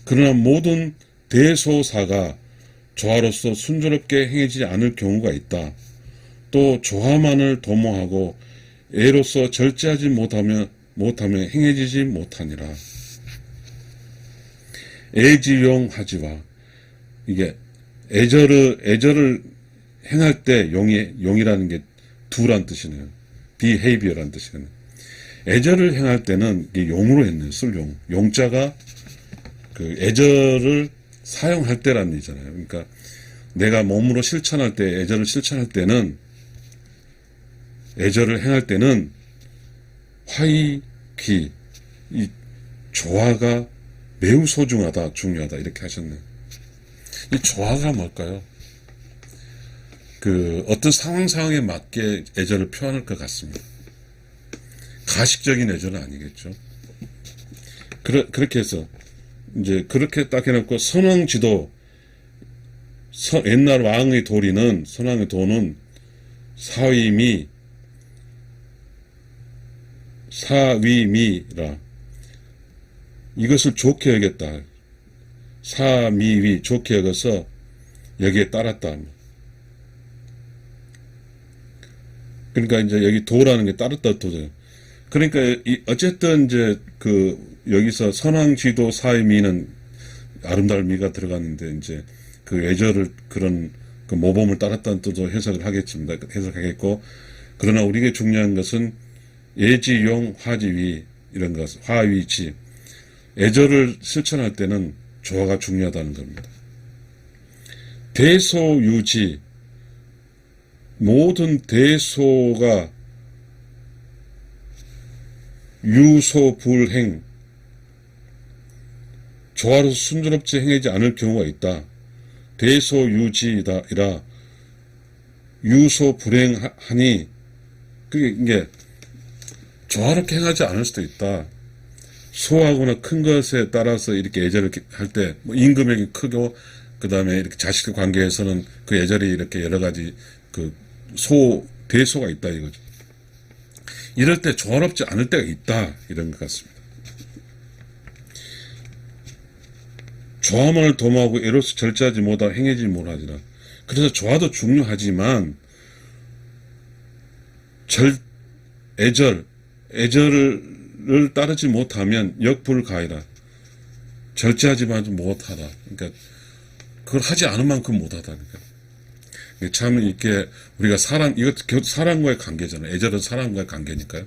그러나 모든 대소사가 조화로서 순조롭게 행해지지 않을 경우가 있다. 또 조화만을 도모하고 애로서 절제하지 못하며 행해지지 못하니라. 애지용하지와 이게 애절을 행할 때 용이라는 게 두란 뜻이네요. behavior란 뜻이네요. 애절을 행할 때는 이게 용으로 했네요. 쓸용. 용자가 그 애절을 사용할 때라는 얘기잖아요. 그러니까 내가 몸으로 실천할 때, 애절을 실천할 때는, 애절을 행할 때는 화이기, 이 조화가 매우 소중하다, 중요하다 이렇게 하셨네요. 이 조화가 뭘까요? 어떤 상황에 맞게 애절을 표현할 것 같습니다. 가식적인 애절은 아니겠죠. 그렇게 해서 이제 그렇게 딱 해놓고 선왕지도 옛날 왕의 선왕의 도는 사위미라 이것을 좋게 여겼다. 사미위 좋게 여겨서 여기에 따랐다. 그러니까 이제 여기 도라는 게 따랐다 도죠. 그러니까 어쨌든 이제 여기서 선왕지도 사위미는 아름다울 미가 들어갔는데 이제 그 애절을 그런 모범을 따랐다는 뜻으로 해석하겠고 그러나 우리에게 중요한 것은 예지용 화지위 이런 것 화위지 애절을 실천할 때는 조화가 중요하다는 겁니다. 대소유지 모든 대소가 유소불행 조화로서 순조롭지 행하지 않을 경우가 있다. 대소유지이라 유소불행하니 이게 조화롭게 행하지 않을 수도 있다. 소하거나 큰 것에 따라서 이렇게 애절을 할 때 임금에게 크고 그 다음에 이렇게 자식의 관계에서는 그 애절이 이렇게 여러 가지 대소가 있다 이거죠. 이럴 때 조화롭지 않을 때가 있다 이런 것 같습니다. 조화만을 도모하고 애로서 절제하지 못하고 행해지지 못하지라. 그래서 조화도 중요하지만 애절을 따르지 못하면 역불가이라. 절제하지 못하다. 그러니까 그걸 하지 않은 만큼 못하다. 그러니까 참 이렇게 우리가 이것도 사랑과의 관계잖아요. 애절은 사랑과의 관계니까요.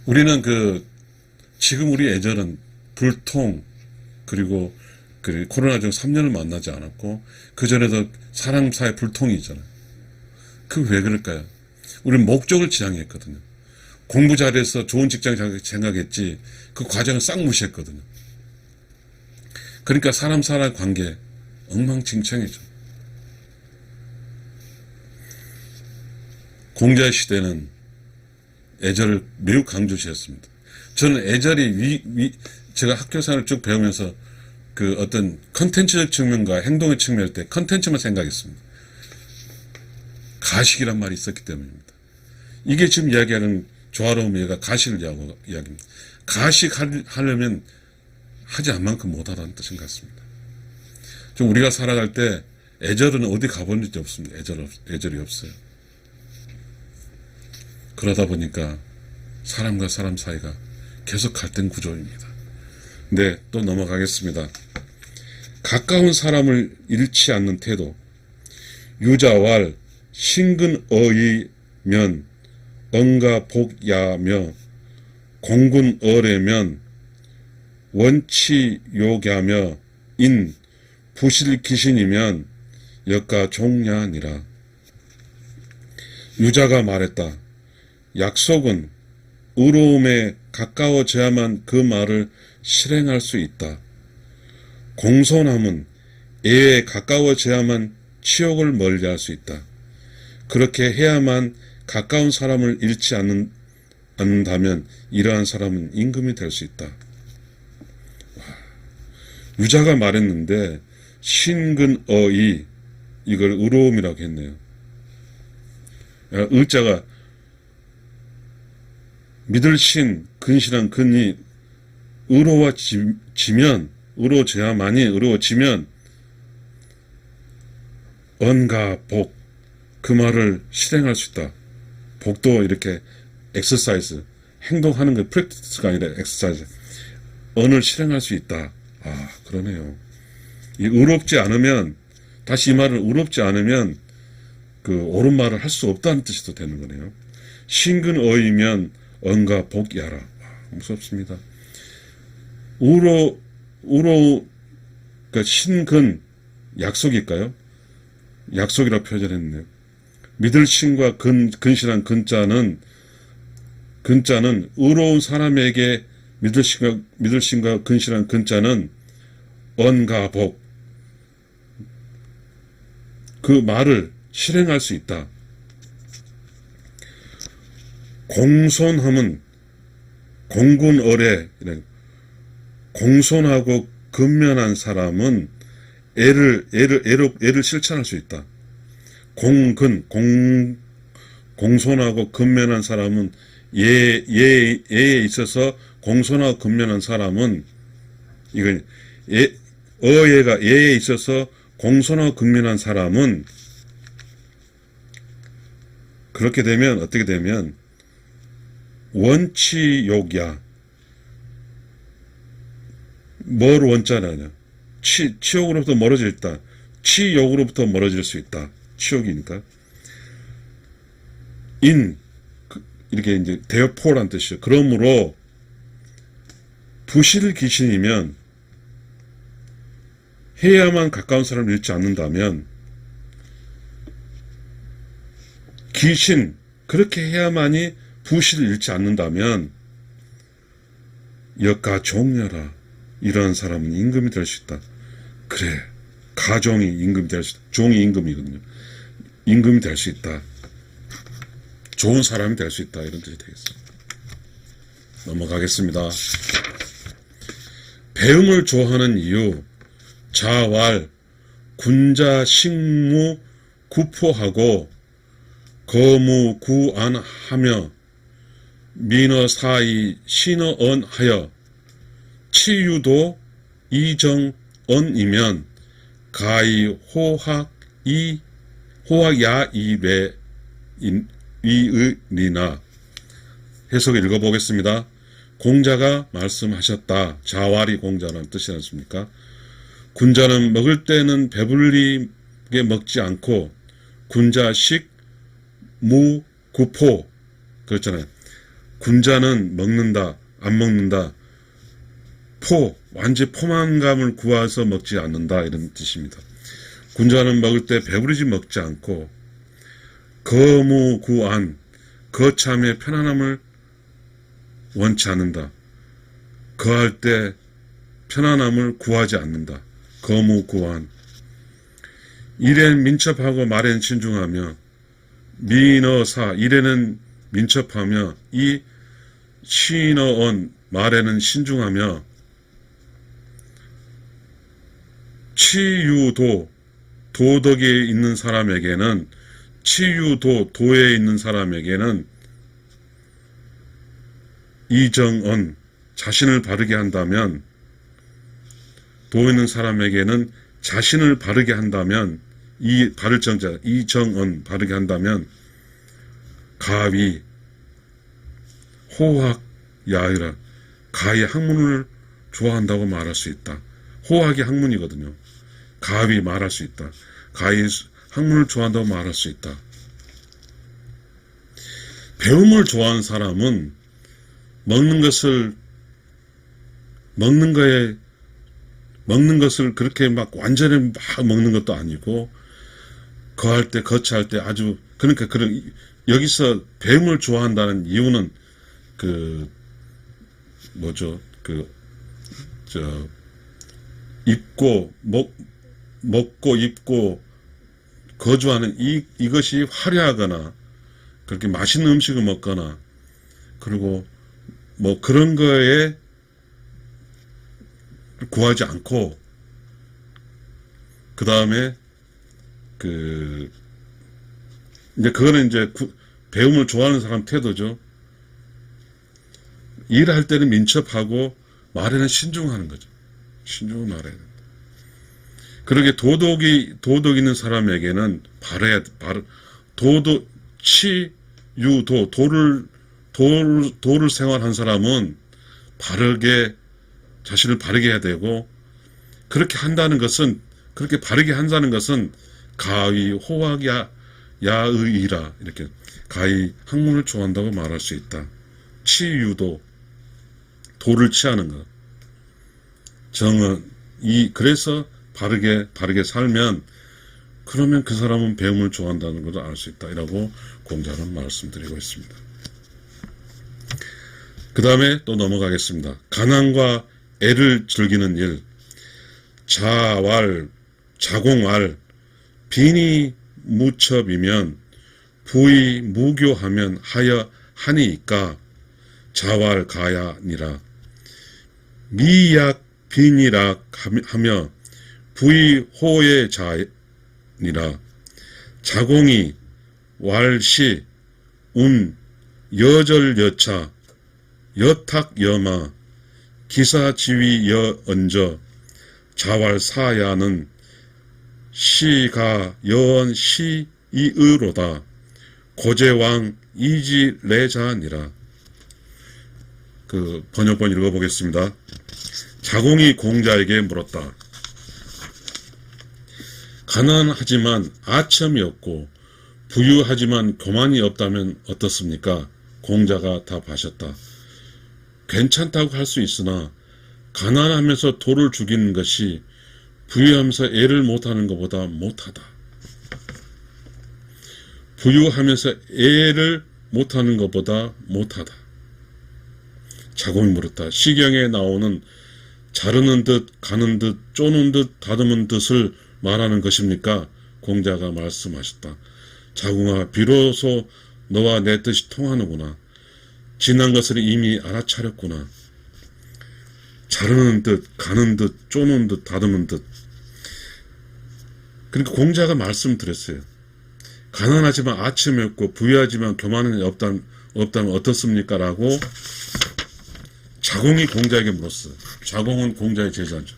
우리는 지금 우리 애절은 불통 그리고 코로나 중 3년을 만나지 않았고 그전에도 사람 사이 불통이 있잖아요. 왜 그럴까요? 우리는 목적을 지향했거든요. 공부 잘해서 좋은 직장 생각했지 그 과정을 싹 무시했거든요. 그러니까 사람 관계 엉망진창이죠. 공자의 시대는 애절을 매우 강조시했습니다. 저는 애절이 제가 학교 생활을 쭉 배우면서 어떤 컨텐츠적 측면과 행동의 측면일 때 컨텐츠만 생각했습니다. 가식이란 말이 있었기 때문입니다. 이게 지금 이야기하는 조화로움의 얘가 가식을 이야기합니다. 가식하려면 하지 않은 만큼 못하다는 뜻인 것 같습니다. 좀 우리가 살아갈 때 애절은 어디 가본 적이 없습니다. 애절이 없어요. 그러다 보니까 사람과 사람 사이가 계속 갈등 구조입니다. 네, 또 넘어가겠습니다. 가까운 사람을 잃지 않는 태도. 유자왈 신근어이면 언가복야며 공군어래면 원치요갸며 인 부실귀신이면 역가종야니라. 유자가 말했다. 약속은 의로움에 가까워져야만 그 말을 실행할 수 있다. 공손함은 애에 가까워져야만 치욕을 멀리할 수 있다. 그렇게 해야만 가까운 사람을 잃지 않는다면 이러한 사람은 임금이 될 수 있다. 유자가 말했는데 신근어이 이걸 의로움이라고 했네요. 의자가 믿을 신, 근신한 근이 의로워지면, 의로워져야만이 의로워지면 언과 복, 그 말을 실행할 수 있다. 복도 이렇게 엑서사이즈, 행동하는 게 프랙티스가 아니라 엑서사이즈. 언을 실행할 수 있다. 아, 그러네요. 이 의롭지 않으면, 다시 이 말은 의롭지 않으면 그 옳은 말을 할 수 없다는 뜻이 되는 거네요. 신근어이면 언과 복이하라. 아, 무섭습니다. 그러니까 신근, 약속일까요? 약속이라 표현했네요. 믿을 신과 근신한 근자는 의로운 사람에게 믿을 신과 근신한 근자는 언과 복, 그 말을 실행할 수 있다. 공손함은 공군어뢰, 공손하고 근면한 사람은 애를 실천할 수 있다. 공손하고 근면한 사람은 예에 있어서 공손하고 근면한 사람은 이걸 어예가 예에 있어서 공손하고 근면한 사람은 그렇게 되면 어떻게 되면 원치욕이야. 뭘 원자냐? 치욕으로부터 멀어질 있다. 치욕으로부터 멀어질 수 있다. 치욕이니까. 이렇게 이제 therefore 뜻이죠. 그러므로 부실 귀신이면 해야만 가까운 사람을 잃지 않는다면 귀신 그렇게 해야만이 부실을 잃지 않는다면 역가 종려라. 이러한 사람은 임금이 될 수 있다. 그래, 가종이 임금이 될 수 있다. 종이 임금이거든요. 임금이 될 수 있다. 좋은 사람이 될 수 있다. 이런 뜻이 되겠습니다. 넘어가겠습니다. 배움을 좋아하는 이유, 자왈, 군자, 식무, 구포하고 거무, 구안하며 민어, 사이, 신어언하여 치유도 이정언이면 가히 호학야이외 이의리나. 해석을 읽어보겠습니다. 공자가 말씀하셨다. 자왈이 공자라는 뜻이 않습니까? 군자는 먹을 때는 배불리게 먹지 않고 군자식 무구포 그렇잖아요. 군자는 먹는다, 안 먹는다. 완전 포만감을 구해서 먹지 않는다 이런 뜻입니다. 군자는 먹을 때 배부르지 먹지 않고 거무구안, 거참의 편안함을 원치 않는다. 거할 때 편안함을 구하지 않는다. 거무구안. 일엔 민첩하고 말엔 신중하며 민어사, 일에는 민첩하며 이 신어언, 말에는 신중하며 치유도, 도덕에 있는 사람에게는 치유도, 도에 있는 사람에게는 이정언, 자신을 바르게 한다면, 도에 있는 사람에게는 자신을 바르게 한다면, 이 바를 정자, 이정언, 바르게 한다면, 가위, 호학, 야유라, 가위 학문을 좋아한다고 말할 수 있다. 호학이 학문이거든요. 가위 말할 수 있다. 가위 학문을 좋아한다고 말할 수 있다. 배움을 좋아하는 사람은 먹는 것을 그렇게 막 완전히 막 먹는 것도 아니고 거할 때 거치할 때 아주 그러니까 여기서 배움을 좋아한다는 이유는 입고 먹고 입고 거주하는 이것이 화려하거나 그렇게 맛있는 음식을 먹거나 그리고 뭐 그런 거에 구하지 않고 그 다음에 이제 그거는 이제 배움을 좋아하는 사람 태도죠. 일할 때는 민첩하고 말에는 신중하는 거죠. 신중히 말해야 된다. 그러게 도덕 있는 사람에게는 치유도 도를 생활한 사람은 자신을 바르게 해야 되고 그렇게 바르게 한다는 것은 가히 호학 야의이라 이렇게 가히 학문을 좋아한다고 말할 수 있다. 치유도 도를 취하는 것. 그래서 바르게 살면 그러면 그 사람은 배움을 좋아한다는 것을 알 수 있다. 이라고 공자는 말씀드리고 있습니다. 그 다음에 또 넘어가겠습니다. 가난과 애를 즐기는 일. 자공할 빈이 무첩이면 부의 무교하면 하니이까 자왈 가야니라. 미약 빈이라 하며 부의 호의 자니라. 자공이 왈시 운 여절여차 여탁여마 기사지위 여언저 자왈사야는 시가 여언 시이의로다. 고제왕 이지레자니라. 번역본 읽어보겠습니다. 자공이 공자에게 물었다. 가난하지만 아첨이 없고 부유하지만 교만이 없다면 어떻습니까? 공자가 답하셨다. 괜찮다고 할 수 있으나 가난하면서 도를 죽이는 것이 부유하면서 애를 못하는 것보다 못하다. 부유하면서 애를 못하는 것보다 못하다. 자공이 물었다. 시경에 나오는 자르는 듯 가는 듯 쪼는 듯 다듬은 듯을 말하는 것입니까? 공자가 말씀하셨다. 자공아, 비로소 너와 내 뜻이 통하는구나. 지난 것을 이미 알아차렸구나. 자르는 듯 가는 듯 쪼는 듯 다듬은 듯. 그러니까 공자가 말씀드렸어요. 가난하지만 아침이 없고 부유하지만 교만은 없다면 어떻습니까? 라고 자공이 공자에게 물었어요. 자공은 공자의 제자죠.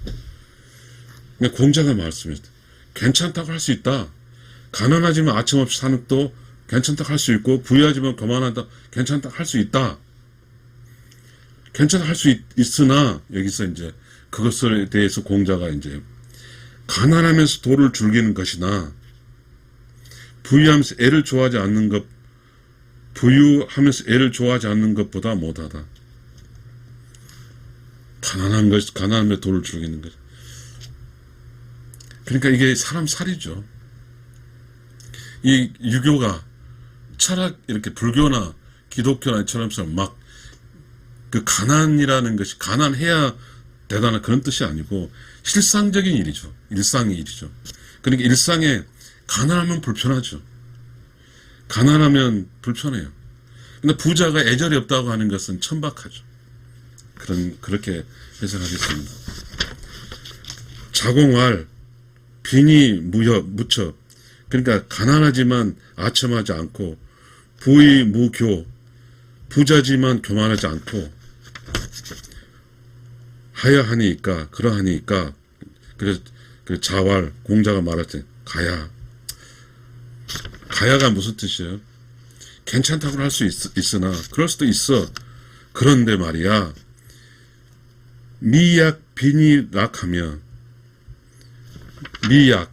근데 공자가 말씀했다. 괜찮다고 할 수 있다. 가난하지만 아침 없이 사는 것도 괜찮다고 할 수 있고 부유하지만 교만하다 괜찮다고 할 수 있다. 괜찮다 할 수 있으나 여기서 이제 그것에 대해서 공자가 이제 가난하면서 도를 즐기는 것이나 부유하면서 애를 좋아하지 않는 것보다 못하다. 가난하면서 도를 즐기는 것. 그러니까 이게 사람 살이죠. 이 유교가 철학 이렇게 불교나 기독교나 이처럼 막 가난이라는 것이 가난해야 대단한 그런 뜻이 아니고 실상적인 일이죠. 일상의 일이죠. 그러니까 일상에 가난하면 불편하죠. 가난하면 불편해요. 근데 부자가 애절이 없다고 하는 것은 천박하죠. 그렇게 해석하겠습니다. 자공할 빈이 무첩. 그러니까 가난하지만 아첨하지 않고 부의 무교. 부자지만 교만하지 않고 그러하니까 그래서 자왈 공자가 말할 때 가야가 무슨 뜻이에요? 괜찮다고 할 수 있으나 그럴 수도 있어. 그런데 말이야 미약 빈이락하며 미약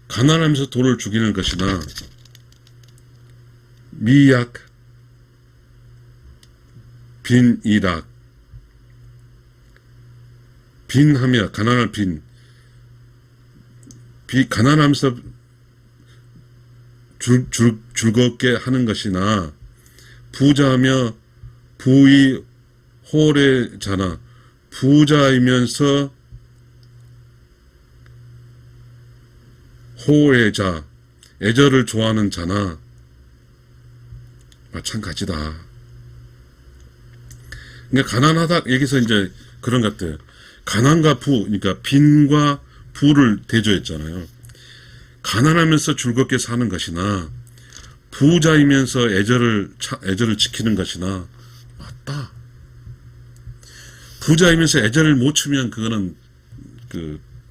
가난하면서 도를 죽이는 것이나 미약 빈이락 빈하며 가난할 가난하면서 즐겁게 하는 것이나 부자며 부의 호래자나 부자이면서 호애자, 애절을 좋아하는 자나 마찬가지다. 그러니까 가난하다, 여기서 이제 그런 것들. 가난과 부, 그러니까 빈과 부를 대조했잖아요. 가난하면서 즐겁게 사는 것이나, 부자이면서 애절을 지키는 것이나, 맞다. 부자이면서 애절을 못 추면 그거는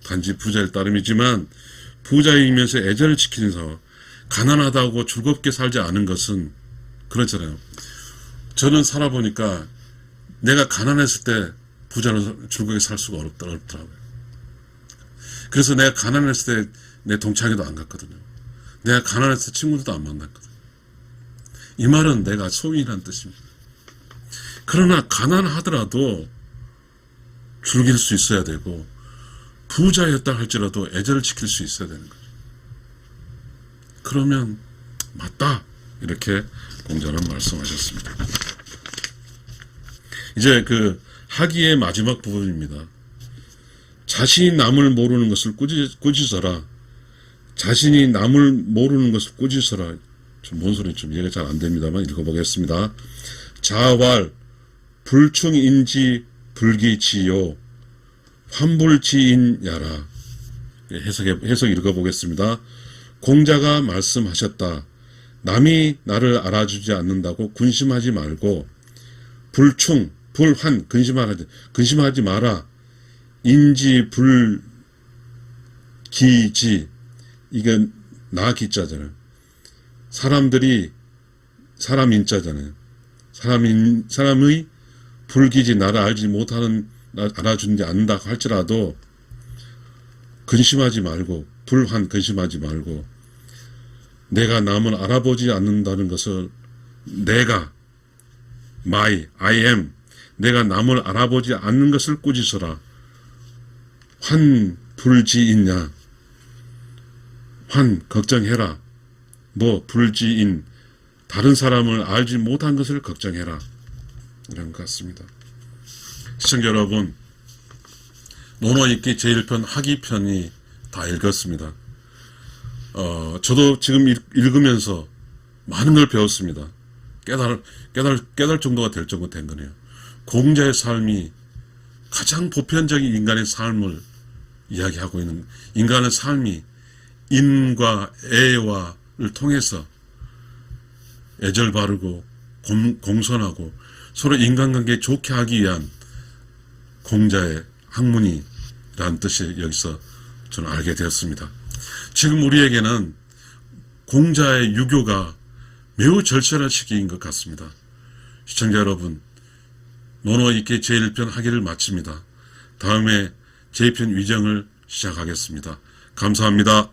단지 부자일 따름이지만, 부자이면서 애절을 지키면서 가난하다고 즐겁게 살지 않은 것은 그렇잖아요. 저는 살아보니까 내가 가난했을 때 부자로 즐겁게 살 수가 어렵더라고요. 그래서 내가 가난했을 때 내 동창회도 안 갔거든요. 내가 가난했을 때 친구들도 안 만났거든요. 이 말은 내가 소인이라는 뜻입니다. 그러나 가난하더라도 즐길 수 있어야 되고, 부자였다 할지라도 애절을 지킬 수 있어야 되는 거죠. 그러면 맞다, 이렇게 공자는 말씀하셨습니다. 이제 하기의 마지막 부분입니다. 자신이 남을 모르는 것을 꾸짖어라. 자신이 남을 모르는 것을 꾸짖어라. 뭔 소리인지 좀 이해가 잘 안 됩니다만 읽어보겠습니다. 자왈 불충인지 불기지요 환불지인야라. 해석 읽어보겠습니다. 공자가 말씀하셨다. 남이 나를 알아주지 않는다고 근심하지 말고, 불충, 불환, 근심하지 마라. 인지, 불기지, 이건 나기자잖아요. 사람들이, 사람 인자잖아요. 사람의 불기지, 나를 알지 못하는, 알아주지 않는다 할지라도 근심하지 말고, 불환, 근심하지 말고, 내가 남을 알아보지 않는다는 것을 내가, I am, 내가 남을 알아보지 않는 것을 꾸짖어라. 환, 불지인냐. 환, 걱정해라. 불지인, 다른 사람을 알지 못한 것을 걱정해라. 이런 것 같습니다. 시청자 여러분, 논어읽기 제1편 하기편이 다 읽었습니다. 저도 지금 읽으면서 많은 걸 배웠습니다. 깨달 정도가 될 정도 된 거네요. 공자의 삶이 가장 보편적인 인간의 삶을 이야기하고 있는, 인간의 삶이 인과 애와를 통해서 애절 바르고 공손하고 서로 인간관계 좋게 하기 위한 공자의 학문이라는 뜻이 여기서 저는 알게 되었습니다. 지금 우리에게는 공자의 유교가 매우 절실한 시기인 것 같습니다. 시청자 여러분, 논어읽기 제1편 하기를 마칩니다. 다음에 제2편 위정을 시작하겠습니다. 감사합니다.